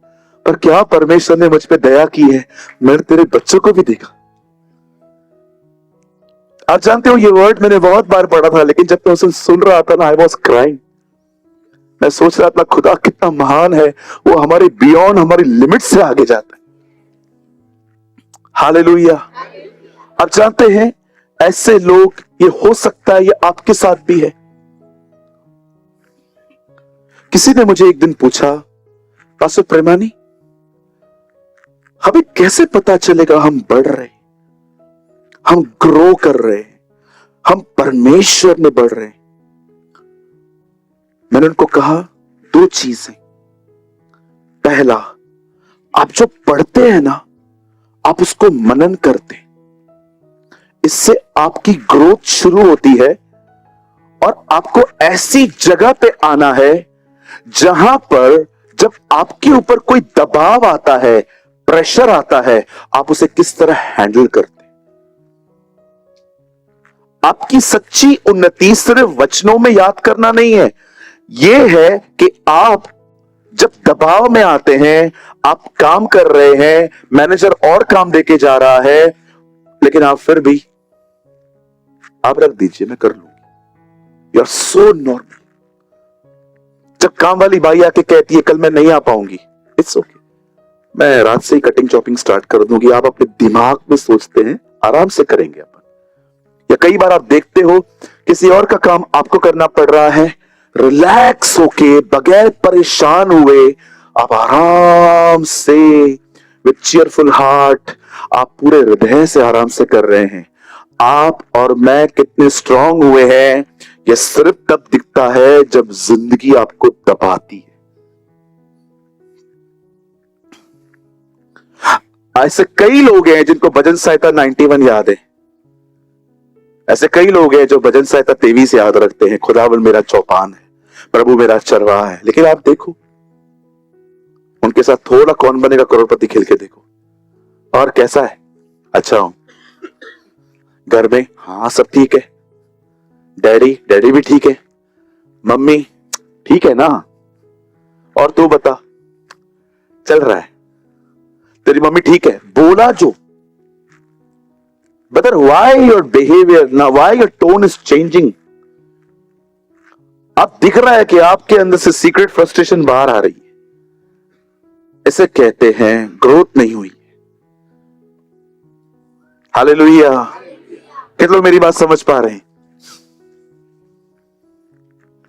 पर क्या परमेश्वर ने मुझ पे दया की है, मैंने तेरे बच्चों को भी देखा। आप जानते हो ये वर्ड मैंने बहुत बार पढ़ा था, लेकिन जब मैं उसे सुन रहा था ना, आई वॉज क्राइंग। मैं सोच रहा था खुदा कितना महान है, वो हमारे बियॉन्ड, हमारी लिमिट से आगे जाता है। हालेलुया। आप जानते हैं ऐसे लोग, ये हो सकता है ये आपके साथ भी है। किसी ने मुझे एक दिन पूछा, पास्टर प्रेमानी हमें कैसे पता चलेगा हम बढ़ रहे, हम ग्रो कर रहे हैं, हम परमेश्वर में बढ़ रहे हैं। मैंने उनको कहा 2 चीजें। पहला, आप जो पढ़ते हैं ना, आप उसको मनन करते हैं, इससे आपकी ग्रोथ शुरू होती है और आपको ऐसी जगह पे आना है जहां पर जब आपके ऊपर कोई दबाव आता है, प्रेशर आता है, आप उसे किस तरह हैंडल करते हैं। आपकी सच्ची उन्नति सिर्फ वचनों में याद करना नहीं है, यह है कि आप जब दबाव में आते हैं, आप काम कर रहे हैं, मैनेजर और काम देके जा रहा है, लेकिन आप फिर भी आप रख दीजिए मैं कर लूंगी, यू आर सो नॉर्मल। जब काम वाली बाई आके कहती है कल मैं नहीं आ पाऊंगी, इट्स ओके, मैं रात से ही कटिंग चॉपिंग स्टार्ट कर दूंगी। आप अपने दिमाग में सोचते हैं आराम से करेंगे अपन। या कई बार आप देखते हो किसी और का काम आपको करना पड़ रहा है, रिलैक्स होके बगैर परेशान हुए आप आराम से विद चीयरफुल हार्ट, आप पूरे हृदय से आराम से कर रहे हैं। आप और मैं कितने स्ट्रांग हुए हैं, यह सिर्फ तब दिखता है जब जिंदगी आपको दबाती है। ऐसे कई लोग हैं जिनको भजन संहिता 91 याद है। ऐसे कई लोग हैं जो भजन संहिता 23 याद रखते हैं, खुदावन मेरा चौपान है, प्रभु मेरा चरवाहा है। लेकिन आप देखो उनके साथ थोड़ा कौन बनेगा करोड़पति खेल के देखो, और कैसा है, अच्छा हूं, घर में हाँ सब ठीक है, डैडी भी ठीक है, मम्मी ठीक है ना, और तू बता चल रहा है, तेरी मम्मी ठीक है, बोला जो। But why your behavior now, why your tone is changing? अब दिख रहा है कि आपके अंदर से सीक्रेट फ्रस्ट्रेशन बाहर आ रही है। इसे कहते हैं ग्रोथ नहीं हुई। हालेलुया। कितने लोग मेरी बात समझ पा रहे हैं?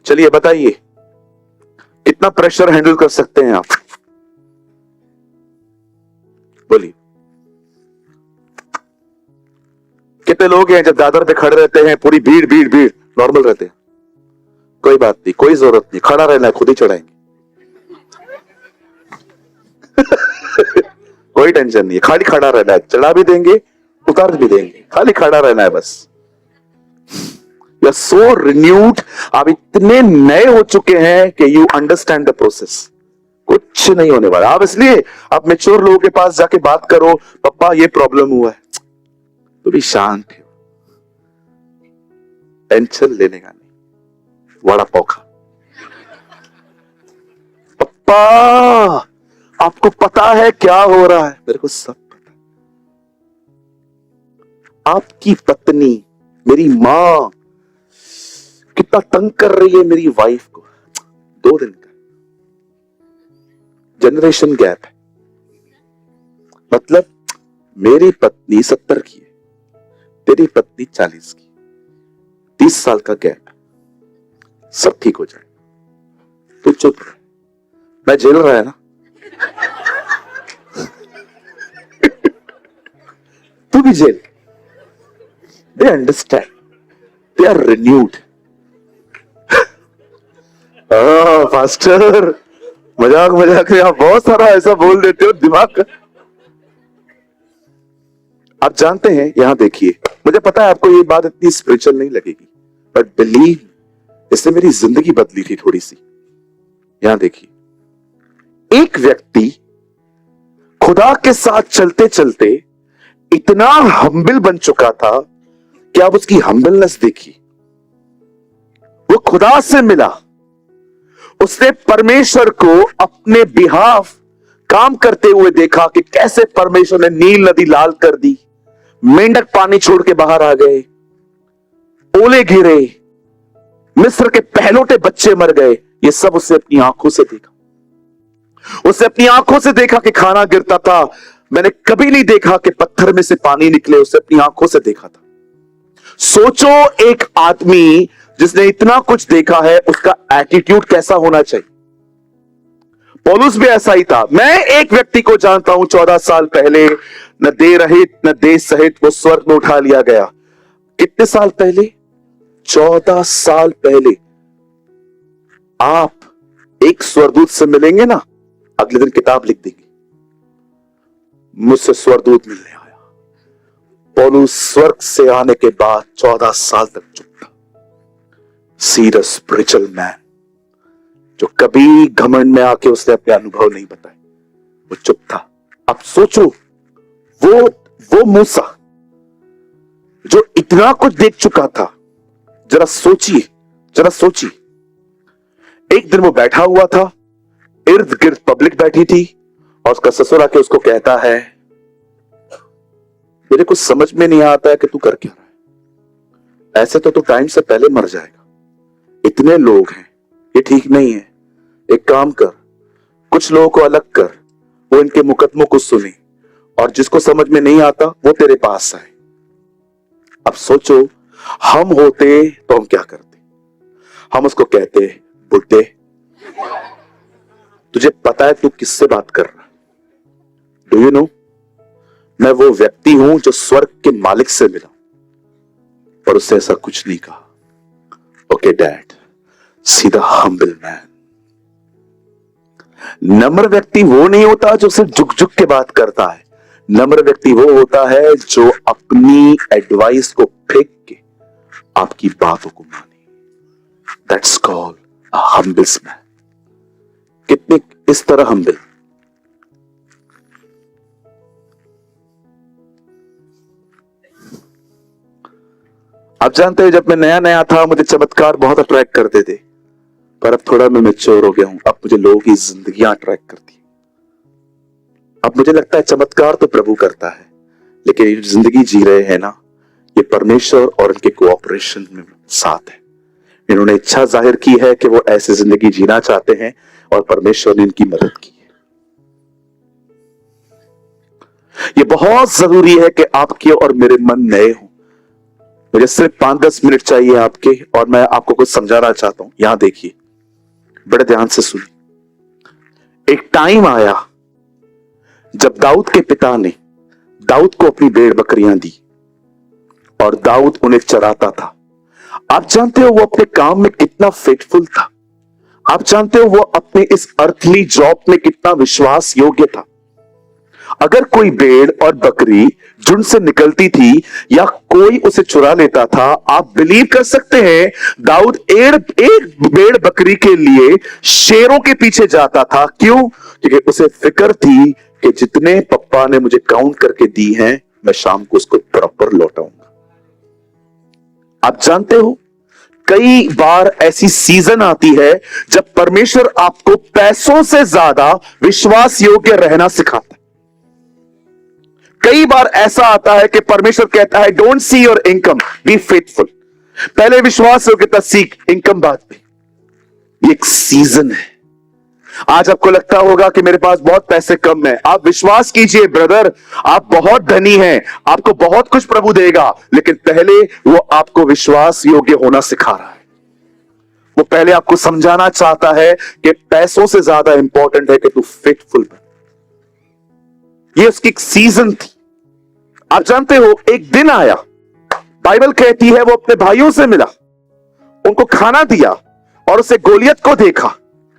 चलिए बताइए कितना प्रेशर हैंडल कर सकते हैं आप, बोलिए। कितने लोग हैं जब दादर पे खड़े रहते हैं, पूरी भीड़ भीड़ भीड़, नॉर्मल रहते हैं, कोई बात नहीं, कोई जरूरत नहीं, खड़ा रहना है, खुद ही चढ़ाएंगे कोई टेंशन नहीं है, खाली खड़ा रहना है, चढ़ा भी देंगे उतार भी देंगे, खाली खड़ा रहना है बस। यू आर सो रिन्यूड, आप इतने नए हो चुके हैं कि यू अंडरस्टैंड द प्रोसेस। कुछ नहीं होने वाला। आप इसलिए आप मैच्योर लोगों के पास जाके बात करो, पप्पा ये प्रॉब्लम हुआ है, तो भी शांत है, टेंशन लेने का नहीं, वड़ा पाव खा। पप्पा आपको पता है क्या हो रहा है? मेरे को सब पता है। आपकी पत्नी, मेरी मां कितना तंग कर रही है मेरी वाइफ को। 2 दिन का जनरेशन गैप है। मतलब मेरी पत्नी 70 की है, तेरी पत्नी 40 की, 30 साल का गैप है। सब ठीक हो जाए। तू चुप रह, मैं झेल रहा है ना। तू भी झेल। They understand, they are renewed. Faster, मजाक मजाक में आप बहुत सारा ऐसा बोल देते हो दिमाग का। आप जानते हैं, यहां देखिए, मुझे पता है आपको ये बात इतनी स्पिरिचुअल नहीं लगेगी, बट बिलीव, इससे मेरी जिंदगी बदली थी थोड़ी सी। यहां देखिए, एक व्यक्ति खुदा के साथ चलते चलते इतना हम्बल बन चुका था कि आप उसकी हम्बलनेस देखिए। वो खुदा से मिला, उसने परमेश्वर को अपने बिहाफ काम करते हुए देखा कि कैसे परमेश्वर ने नील नदी लाल कर दी, मेंढक पानी छोड़ के बाहर आ गए, ओले गिरे, मिस्र के पहलोटे बच्चे मर गए। ये सब उसने अपनी आंखों से देखा। उसने अपनी आंखों से देखा कि खाना गिरता था। मैंने कभी नहीं देखा कि पत्थर में से पानी निकले, उसने अपनी आंखों से देखा था। सोचो, एक आदमी जिसने इतना कुछ देखा है, उसका एटीट्यूड कैसा होना चाहिए। पौलुस भी ऐसा ही था। मैं एक व्यक्ति को जानता हूं, 14 साल पहले न देह रहित न देश सहित वो स्वर्ग में उठा लिया गया। कितने साल पहले? 14 साल पहले। आप एक स्वर्गदूत से मिलेंगे ना, अगले दिन किताब लिख देंगे, मुझसे स्वर्गदूत मिलने आया। पौलुस स्वर्ग से आने के बाद 14 साल तक चुप था। सी द स्पिरिचुअल मैन, जो कभी घमंड में आके उसने अपने अनुभव नहीं बताए, वो चुप था। अब सोचो, वो मूसा जो इतना कुछ देख चुका था, जरा सोचिए। एक दिन वो बैठा हुआ था, इर्द गिर्द पब्लिक बैठी थी, और उसका ससुर आके उसको कहता है, मेरे कुछ समझ में नहीं आता है कि तू कर क्या रहा है। ऐसे तो तू टाइम से पहले मर जाएगा। इतने लोग हैं, ये ठीक नहीं है। एक काम कर, कुछ लोगों को अलग कर, वो इनके मुकदमों को सुने, और जिसको समझ में नहीं आता वो तेरे पास आए। अब सोचो, हम होते तो हम क्या करते? हम उसको कहते, बुड्ढे, तुझे पता है तू किससे बात कर रहा है? डू यू नो, मैं वो व्यक्ति हूं जो स्वर्ग के मालिक से मिला, पर उससे ऐसा कुछ नहीं कहा। Okay dad, see the humble man. नम्र व्यक्ति वो नहीं होता जो सिर्फ झुक झुक के बात करता है। नम्र व्यक्ति वो होता है जो अपनी एडवाइस को फेंक के आपकी बातों को माने। That's called a humble man. कितने इस तरह हम्बल। आप जानते हैं, जब मैं नया नया था, मुझे चमत्कार बहुत अट्रैक्ट करते थे, पर अब थोड़ा मैं मैच्योर हो गया हूं। अब मुझे लोगों की जिंदगियां अट्रैक्ट करती हैं। अब मुझे लगता है चमत्कार तो प्रभु करता है, लेकिन ये जिंदगी जी रहे हैं ना, ये परमेश्वर और इनके कोऑपरेशन में साथ है। इन्होंने इच्छा जाहिर की है कि वो ऐसी जिंदगी जीना चाहते हैं, और परमेश्वर ने इनकी मदद की है। ये बहुत जरूरी है कि आपके और मेरे मन नए हों। मुझे सिर्फ 5-10 मिनट चाहिए आपके, और मैं आपको कुछ समझाना चाहता हूं। यहां देखिए, बड़े ध्यान से सुनिए। एक टाइम आया जब दाऊद के पिता ने दाऊद को अपनी भेड़ बकरियां दी, और दाऊद उन्हें चराता था। आप जानते हो वो अपने काम में कितना फेथफुल था। आप जानते हो वो अपने इस अर्थली जॉब में कितना विश्वास योग्य था। अगर कोई भेड़ और बकरी झुंड से निकलती थी, या कोई उसे चुरा लेता था, आप बिलीव कर सकते हैं, दाऊद एक भेड़ बकरी के लिए शेरों के पीछे जाता था। क्यों? क्योंकि उसे फिक्र थी कि जितने पप्पा ने मुझे काउंट करके दी हैं, मैं शाम को उसको प्रॉपर लौटाऊंगा। आप जानते हो, कई बार ऐसी सीजन आती है जब परमेश्वर आपको पैसों से ज्यादा विश्वास योग्य रहना सिखाता है। कई बार ऐसा आता है कि परमेश्वर कहता है don't see your income, be faithful. पहले विश्वास योग्यता सीख, इनकम बाद में। ये एक सीजन है। आज आपको लगता होगा कि मेरे पास बहुत पैसे कम है। आप विश्वास कीजिए ब्रदर, आप बहुत धनी हैं, आपको बहुत कुछ प्रभु देगा, लेकिन पहले वो आपको विश्वास योग्य होना सिखा रहा है। वो पहले आपको समझाना चाहता है कि पैसों से ज्यादा इंपॉर्टेंट है कि तू फेथफुल बन। ये उसकी एक सीजन थी। आप जानते हो, एक दिन आया, बाइबल कहती है वो अपने भाइयों से मिला, उनको खाना दिया और उसे गोलियत को देखा,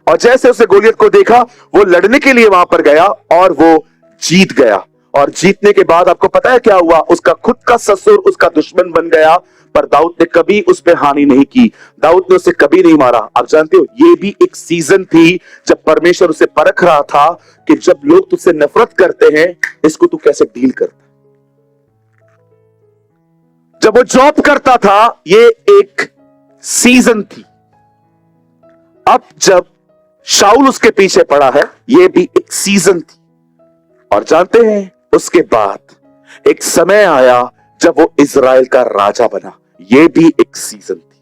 और जैसे उसे गोलियत को देखा वो लड़ने के लिए वहां पर गया और वो जीत गया। और जीतने के बाद आपको पता है क्या हुआ? उसका खुद का ससुर उसका दुश्मन बन गया, पर दाऊद ने कभी उस पर हानि नहीं की, दाऊद ने उसे कभी नहीं मारा। आप जानते हो, ये भी एक सीजन थी जब परमेश्वर उसे परख रहा था कि जब लोग तुझसे नफरत करते हैं, इसको तू कैसे डील करता। जब वो जॉब करता था, ये एक सीजन थी। अब जब शाऊल उसके पीछे पड़ा है, ये भी एक सीजन थी। और जानते हैं, उसके बाद एक समय आया जब वो इजराइल का राजा बना, ये भी एक सीजन थी।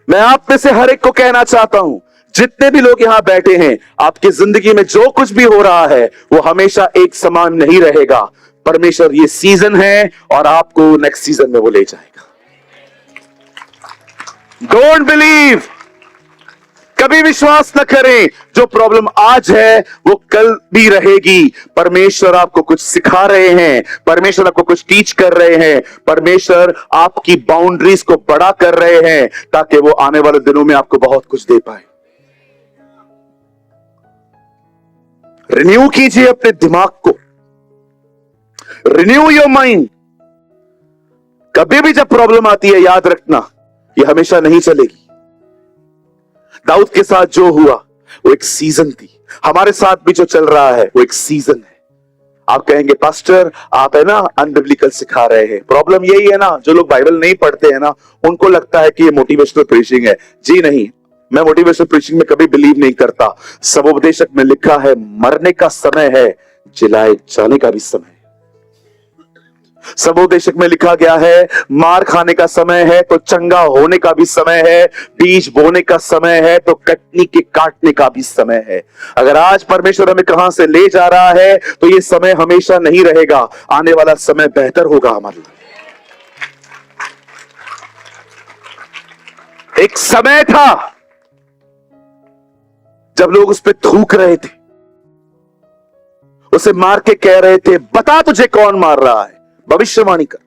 मैं आप में से हर एक को कहना चाहता हूं, जितने भी लोग यहां बैठे हैं, आपकी जिंदगी में जो कुछ भी हो रहा है वो हमेशा एक समान नहीं रहेगा। परमेश्वर ये सीजन है और आपको नेक्स्ट सीजन में वो ले जाएगा। डोंट बिलीव, कभी विश्वास न करें, जो प्रॉब्लम आज है वो कल भी रहेगी। परमेश्वर आपको कुछ सिखा रहे हैं, परमेश्वर आपको कुछ टीच कर रहे हैं, परमेश्वर आपकी बाउंड्रीज को बड़ा कर रहे हैं ताकि वो आने वाले दिनों में आपको बहुत कुछ दे पाए। रिन्यू कीजिए अपने दिमाग को, रिन्यू योर माइंड। कभी भी जब प्रॉब्लम आती है, याद रखना ये हमेशा नहीं चलेगी। दाऊद के साथ जो हुआ वो एक सीजन थी, हमारे साथ भी जो चल रहा है वो एक सीजन है। आप कहेंगे पास्टर आप है ना अनबिब्लिकल सिखा रहे हैं। प्रॉब्लम यही है ना, जो लोग बाइबल नहीं पढ़ते हैं ना, उनको लगता है कि ये मोटिवेशनल प्रीचिंग है। जी नहीं, मैं मोटिवेशनल प्रीचिंग में कभी बिलीव नहीं करता। सबोपदेशक में लिखा है मरने का समय है, जिलाए जाने का भी समय है। सबोपदेशक में लिखा गया है मार खाने का समय है तो चंगा होने का भी समय है, बीज बोने का समय है तो कटनी के काटने का भी समय है। अगर आज परमेश्वर हमें कहां से ले जा रहा है तो ये समय हमेशा नहीं रहेगा, आने वाला समय बेहतर होगा हमारे लिए। एक समय था जब लोग उस पर थूक रहे थे, उसे मार के कह रहे थे बता तुझे कौन मार रहा है, भविष्यवाणी कर।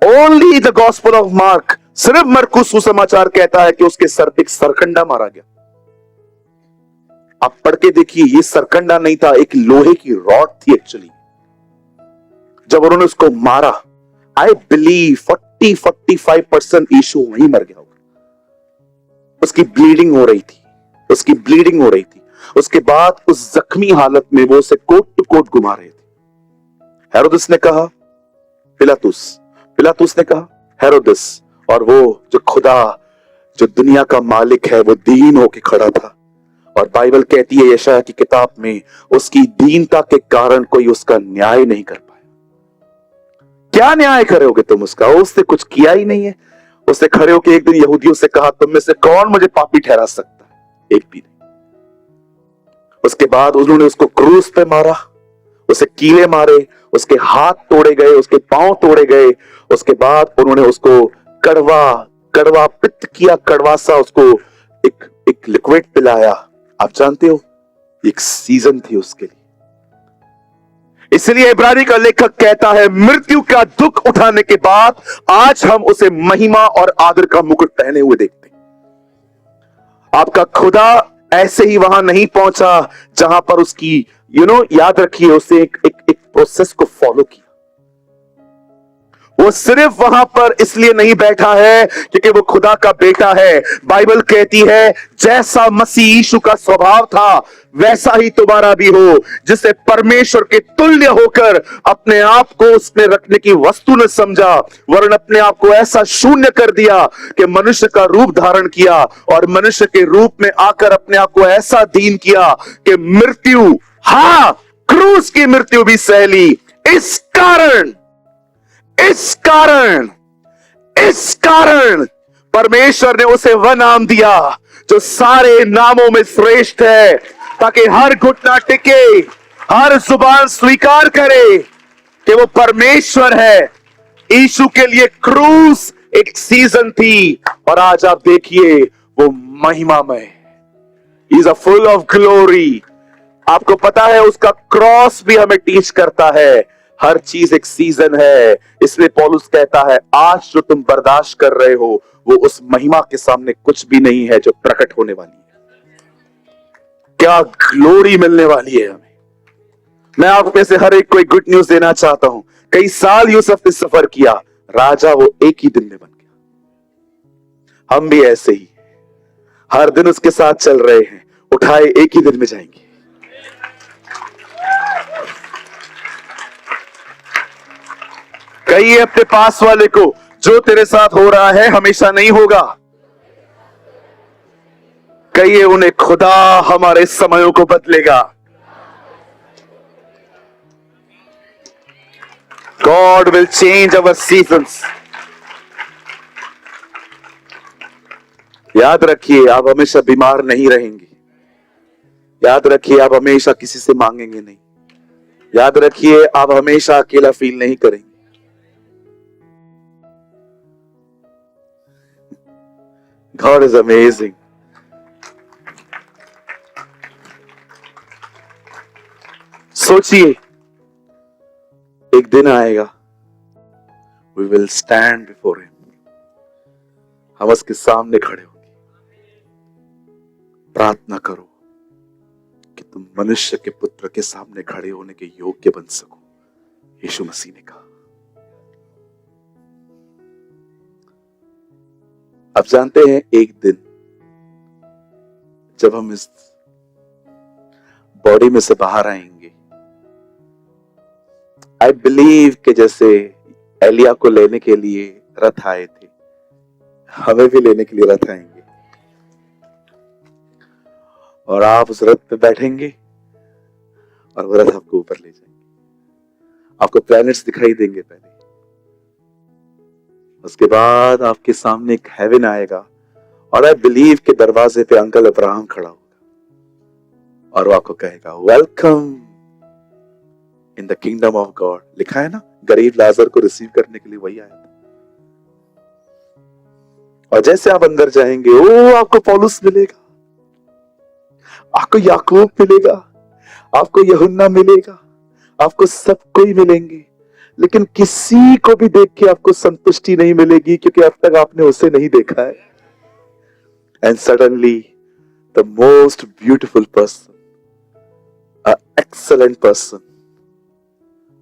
Only the gospel of mark, सिर्फ मरकुस सुसमाचार कहता है कि उसके सर पे एक सरकंडा मारा गया। आप पढ़ के देखिए, ये सरकंडा नहीं था, एक लोहे की रॉड थी एक्चुअली। जब उन्होंने उसको मारा, आई बिलीव 40-45% यीशु वहीं मर गया होगा। उसकी ब्लीडिंग हो रही थी, उसकी ब्लीडिंग हो रही थी। उसके बाद उस जख्मी हालत में वो उसे कोट टू कोट घुमा रहे थे। हेरोदस ने कहा पिलातुस ने कहा हेरोदस, और वो जो खुदा, जो दुनिया का मालिक है, वो दीन होके खड़ा था। और बाइबल कहती है यशायाह की किताब में, उसकी दीनता के कारण कोई उसका न्याय नहीं कर पाया। क्या न्याय करोगे तुम उसका? उसने कुछ किया ही नहीं है। उसने खड़े होकर एक दिन यहूदियों से कहा तुम में से कौन मुझे पापी ठहरा सकता है? एक भी नहीं। उसके बाद उन्होंने उसको क्रूस पे मारा, उसे कीले मारे, उसके हाथ तोड़े गए, उसके पांव तोड़े गए। उसके बाद उन्होंने उसको कड़वा पित्त किया, कड़वा सा उसको एक लिक्विड पिलाया। आप जानते हो, एक सीजन थी उसके लिए। इसलिए इब्रानी का लेखक कहता है मृत्यु का दुख उठाने के बाद आज हम उसे महिमा और आदर का मुकुट पहने हुए देखते हैं। आपका खुदा ऐसे ही वहां नहीं पहुंचा जहां पर उसकी याद रखिए, उसे एक प्रोसेस को फॉलो किया। वो सिर्फ वहां पर इसलिए नहीं बैठा है क्योंकि वो खुदा का बेटा है। बाइबल कहती है जैसा मसीह यीशु का स्वभाव था वैसा ही तुम्हारा भी हो, जिसे परमेश्वर के तुल्य होकर अपने आप को उसमें रखने की वस्तु न समझा, वरन अपने आप को ऐसा शून्य कर दिया कि मनुष्य का रूप धारण किया, और मनुष्य के रूप में आकर अपने आप को ऐसा दीन किया कि मृत्यु, हां क्रूस की मृत्यु भी सह ली। इस कारण परमेश्वर ने उसे वह नाम दिया जो सारे नामों में श्रेष्ठ है, ताकि हर घुटना टिके, हर जुबान स्वीकार करे कि वो परमेश्वर है। यीशु के लिए क्रूस एक सीजन थी, और आज आप देखिए वो महिमामय, he is a full of glory. आपको पता है उसका क्रॉस भी हमें टीच करता है, हर चीज एक सीजन है। इसलिए पौलुस कहता है आज जो तुम बर्दाश्त कर रहे हो वो उस महिमा के सामने कुछ भी नहीं है जो प्रकट होने वाली है। क्या ग्लोरी मिलने वाली है हमें। मैं आप में से हर एक को एक गुड न्यूज देना चाहता हूं। कई साल यूसुफ ने सफर किया, राजा वो एक ही दिन में बन गया। हम भी ऐसे ही हर दिन उसके साथ चल रहे हैं, उठाए एक ही दिन में जाएंगे। कहिए अपने पास वाले को, जो तेरे साथ हो रहा है हमेशा नहीं होगा। कहिए उन्हें, खुदा हमारे समयों को बदलेगा। God will change our seasons. याद रखिए आप हमेशा बीमार नहीं रहेंगे। याद रखिए आप हमेशा किसी से मांगेंगे नहीं। याद रखिए आप हमेशा अकेला फील नहीं करेंगे। God is amazing. सोचिए एक दिन आएगा, we will stand before him. हम उसके सामने खड़े होंगे। प्रार्थना करो कि तुम मनुष्य के पुत्र के सामने खड़े होने के योग्य बन सको, यीशु मसीह ने कहा। आप जानते हैं एक दिन जब हम इस बॉडी में से बाहर आएंगे, आई बिलीव कि जैसे एलिया को लेने के लिए रथ आए थे, हमें भी लेने के लिए रथ आएंगे, और आप उस रथ पे बैठेंगे और वो रथ आपको ऊपर ले जाएंगे। आपको प्लैनेट्स दिखाई देंगे पहले, उसके बाद आपके सामने एक हेवन आएगा, और आई बिलीव के दरवाजे पे अंकल अब्राहम खड़ा होगा और वो आपको कहेगा welcome in the kingdom of God. लिखा है ना, गरीब लाजर को रिसीव करने के लिए वही आया था। और जैसे आप अंदर जाएंगे, ओ आपको पौलुस मिलेगा, आपको याकूब मिलेगा, आपको यूहन्ना मिलेगा, आपको सब कोई मिलेंगे, लेकिन किसी को भी देख के आपको संतुष्टि नहीं मिलेगी, क्योंकि अब तक आपने उसे नहीं देखा है। And suddenly the most beautiful person, a excellent person,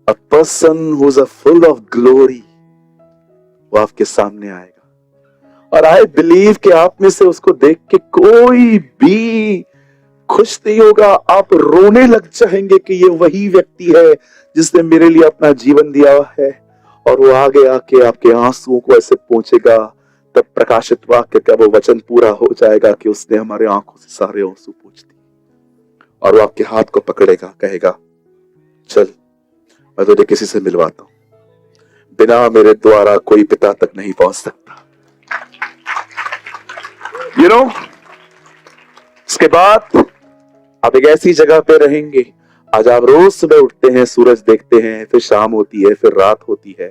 a person who is full of glory, वो आपके सामने आएगा। और आई बिलीव कि आप में से उसको देख के कोई भी खुश नहीं होगा। आप रोने लग जाएंगे कि ये वही व्यक्ति है जिसने मेरे लिए अपना जीवन दिया है, और वो आगे आके आपके आंसुओं को ऐसे पहुंचेगा। तब प्रकाशित वाक्य का वो वचन पूरा हो जाएगा कि उसने हमारे आंखों से सारे आंसू पोंछ दिए, और वो आपके हाथ को पकड़ेगा, कहेगा चल मैं तुझे किसी से मिलवाता हूं, बिना मेरे द्वारा कोई पिता तक नहीं पहुंच सकता। यू नो, उसके बाद आप एक ऐसी जगह पे रहेंगे। आज आप रोज सुबह उठते हैं, सूरज देखते हैं, फिर शाम होती है, फिर रात होती है,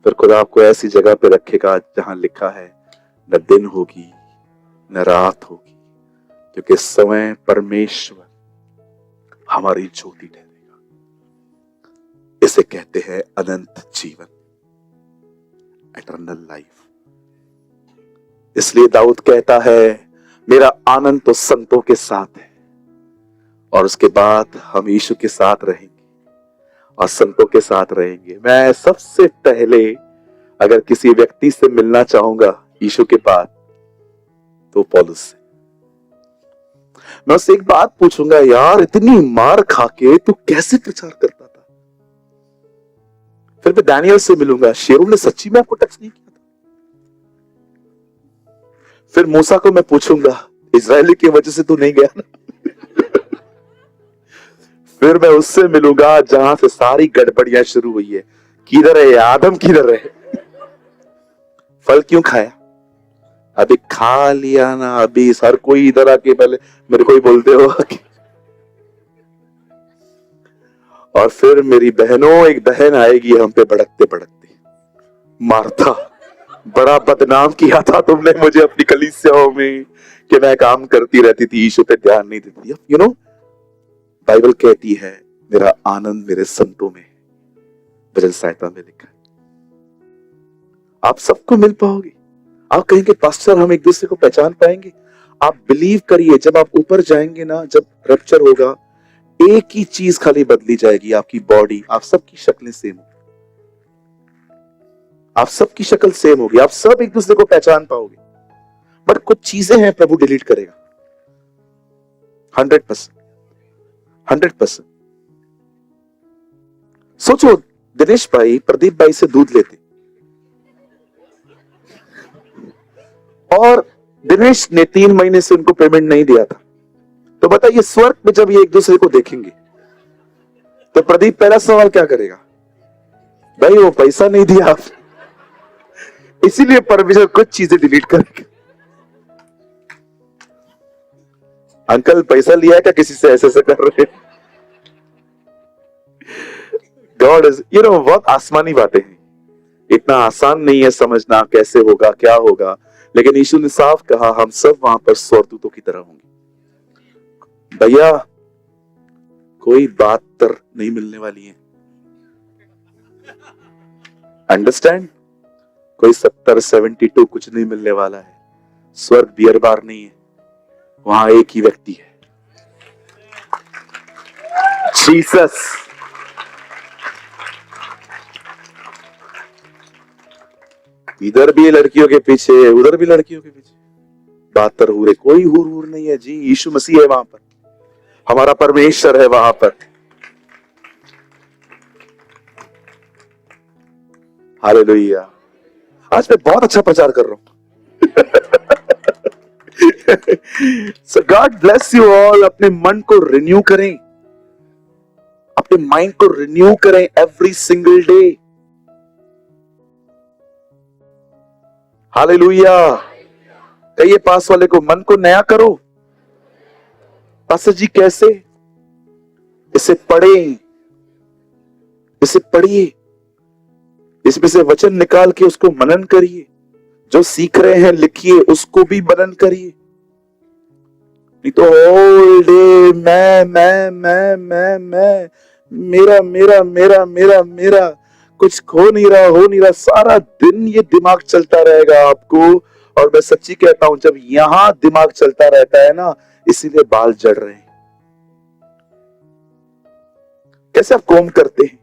फिर खुदा आपको ऐसी जगह पे रखेगा जहां लिखा है न दिन होगी न रात होगी, क्योंकि समय परमेश्वर हमारी ज्योति ठहरेगा। इसे कहते हैं अनंत जीवन, एटर्नल लाइफ। इसलिए दाऊद कहता है मेरा आनंद तो संतों के साथ है, और उसके बाद हम यीशु के साथ रहेंगे और संतों के साथ रहेंगे। मैं सबसे पहले अगर किसी व्यक्ति से मिलना चाहूंगा यीशु के पास, तो पौलुस से। मैं उससे एक बात पूछूंगा, यार इतनी मार खा के तू कैसे प्रचार करता था? फिर मैं दानियल से मिलूंगा, शेरों ने सच्ची में आपको टच नहीं किया था? फिर मूसा को मैं पूछूंगा, इजरायली की वजह से तू नहीं गया ना? फिर मैं उससे मिलूंगा जहां से सारी गड़बड़ियां शुरू हुई है, किधर है आदम, किधर है? फल क्यों खाया? अभी खा लिया ना, अभी हर कोई इधर आके पहले मेरे को ही बोलते हो आके। और फिर मेरी बहनों, एक बहन आएगी हम पे भड़कते भड़कते, मार्था, बड़ा बदनाम किया था तुमने मुझे अपनी कलीसियाओं में कि मैं काम करती रहती थी, यीशु पे ध्यान नहीं देती। यू नो, बाइबल कहती है मेरा आनंद मेरे संतों में, भजन सहायता में लिखा है। आप सबको मिल पाओगे, आप कहेंगे पास्टर हम एक दूसरे को पहचान पाएंगे? आप बिलीव करिए, जब आप ऊपर जाएंगे ना, जब रप्चर होगा, एक ही चीज खाली बदली जाएगी, आपकी बॉडी। आप सबकी शक्लें सेम होगी, आप सबकी शक्ल सेम होगी, आप सब एक दूसरे को पहचान पाओगे। बट कुछ चीजें हैं प्रभु डिलीट करेगा 100%। 100%। सोचो, दिनेश भाई प्रदीप भाई से दूध लेते और दिनेश ने 3 महीने से उनको पेमेंट नहीं दिया था, तो बताइए स्वर्ग में जब ये एक दूसरे को देखेंगे तो प्रदीप पहला सवाल क्या करेगा? भाई वो पैसा नहीं दिया आप, इसीलिए परमेश्वर कुछ चीजें डिलीट करेगा। अंकल पैसा लिया है क्या किसी से? ऐसे ऐसे कर रहे। गॉड इज, यू नो, बहुत आसमानी बातें हैं, इतना आसान नहीं है समझना कैसे होगा क्या होगा। लेकिन यीशु ने साफ कहा हम सब वहां पर स्वर्गदूतों की तरह होंगे। भैया कोई बात तर नहीं मिलने वाली है, अंडरस्टैंड? कोई 70-72 कुछ नहीं मिलने वाला है। स्वर्ग बियर बार नहीं है, वहां एक ही व्यक्ति है, जीसस। इधर भी लड़कियों के पीछे, उधर भी लड़कियों के पीछे, बातर हूरे, कोई हूर हूर नहीं है जी। यीशु मसीह है वहां पर, हमारा परमेश्वर है वहां पर। हालेलुया। आज मैं बहुत अच्छा प्रचार कर रहा हूं। So God bless you all। अपने मन को रिन्यू करें, अपने माइंड को रिन्यू करें एवरी सिंगल डे। हालेलुया। कहिए पास वाले को, मन को नया करो। पास्टर जी कैसे? इसे पढ़ें, इसे पढ़िए, इसमें से वचन निकाल के उसको मनन करिए, जो सीख रहे हैं लिखिए, उसको भी मनन करिए। नहीं तो होल डे मैं मेरा मेरा मेरा मेरा मेरा, कुछ हो नहीं रहा, सारा दिन ये दिमाग चलता रहेगा आपको। और मैं सच्ची कहता हूं, जब यहां दिमाग चलता रहता है ना, इसीलिए बाल जड़ रहे हैं। कैसे आप कोम करते हैं?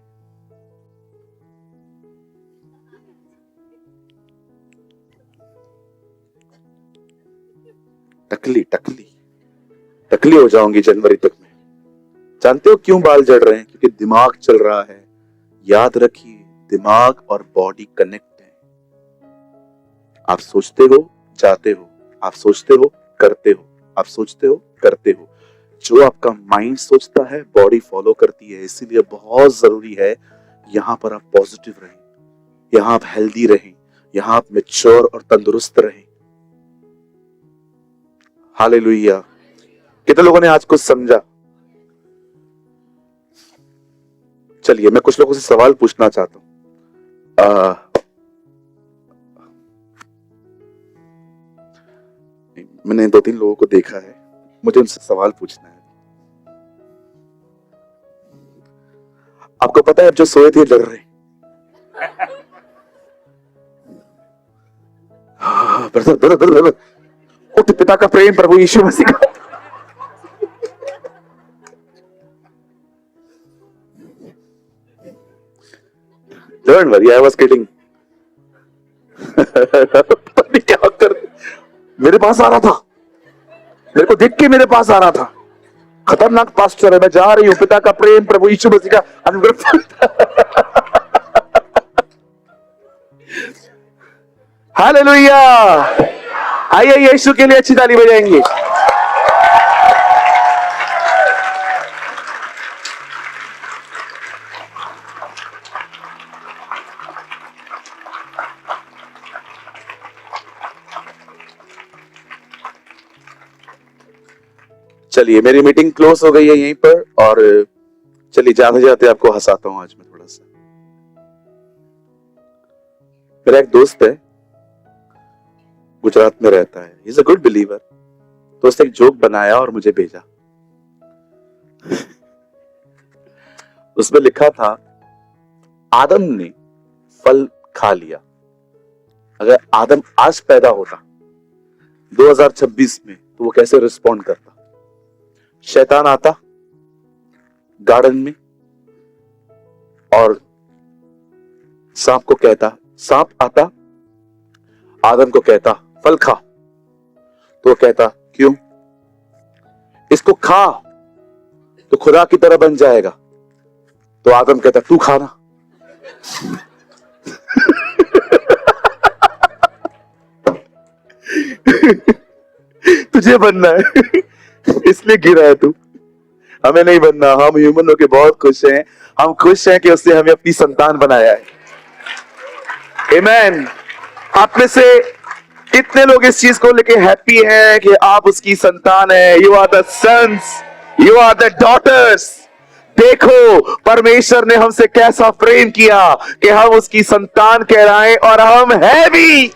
टकली टकली टकली हो जाऊंगी जनवरी तक में। जानते हो क्यों बाल जड़ रहे हैं? क्योंकि दिमाग चल रहा है। याद रखिए, दिमाग और बॉडी कनेक्ट है। आप सोचते हो जाते हो, आप सोचते हो करते हो, आप सोचते हो करते हो। जो आपका माइंड सोचता है बॉडी फॉलो करती है। इसीलिए बहुत जरूरी है यहां पर आप पॉजिटिव रहें, यहां आप हेल्दी रहें, यहां आप मैच्योर और तंदुरुस्त रहें। हालेलुया। कितने लोगों ने आज कुछ समझा? चलिए मैं कुछ लोगों से सवाल पूछना चाहता हूं। मैंने 2-3 लोगों को देखा है, मुझे उनसे सवाल पूछना है। आपको पता है जो सोए थे डर रहे? ब्रदर ब्रदर ब्रदर, उठ, पिता का प्रेम प्रभु यीशु मसीह का। Don't worry, I was kidding. पता नहीं क्या कर, मेरे पास आ रहा था, मेरे को देख के मेरे पास आ रहा था, खतरनाक पास्टर है, मैं जा रही हूं, पिता का प्रेम, प्रभु यीशु मसीह का अनुग्रह। हालेलुया। आइए यीशु के लिए अच्छी ताली बजाएंगे। चलिए, मेरी मीटिंग क्लोज हो गई है यहीं पर, और चलिए जाते जाते आपको हंसाता हूं आज मैं थोड़ा सा। मेरा एक दोस्त है, गुजरात में रहता है, ही इज अ गुड बिलीवर। तो उसने एक जोक बनाया और मुझे भेजा। उसमें लिखा था, आदम ने फल खा लिया, अगर आदम आज पैदा होता 2026 में तो वो कैसे रिस्पॉन्ड करता? शैतान आता गार्डन में और सांप को कहता, सांप आता आदम को कहता फल खा, तो वो कहता क्यों? इसको खा तो खुदा की तरह बन जाएगा। तो आदम कहता तू खाना। तुझे बनना है इसलिए गिरा है तू, हमें नहीं बनना। हम ह्यूमन होके बहुत खुश हैं, हम खुश हैं कि उसने हमें अपनी संतान बनाया है। आमीन। आप में से कितने लोग इस चीज को लेके हैप्पी हैं कि आप उसकी संतान है? You are the sons, you are the daughters. देखो परमेश्वर ने हमसे कैसा प्रेम किया कि हम उसकी संतान कहलाएं, और हम है भी।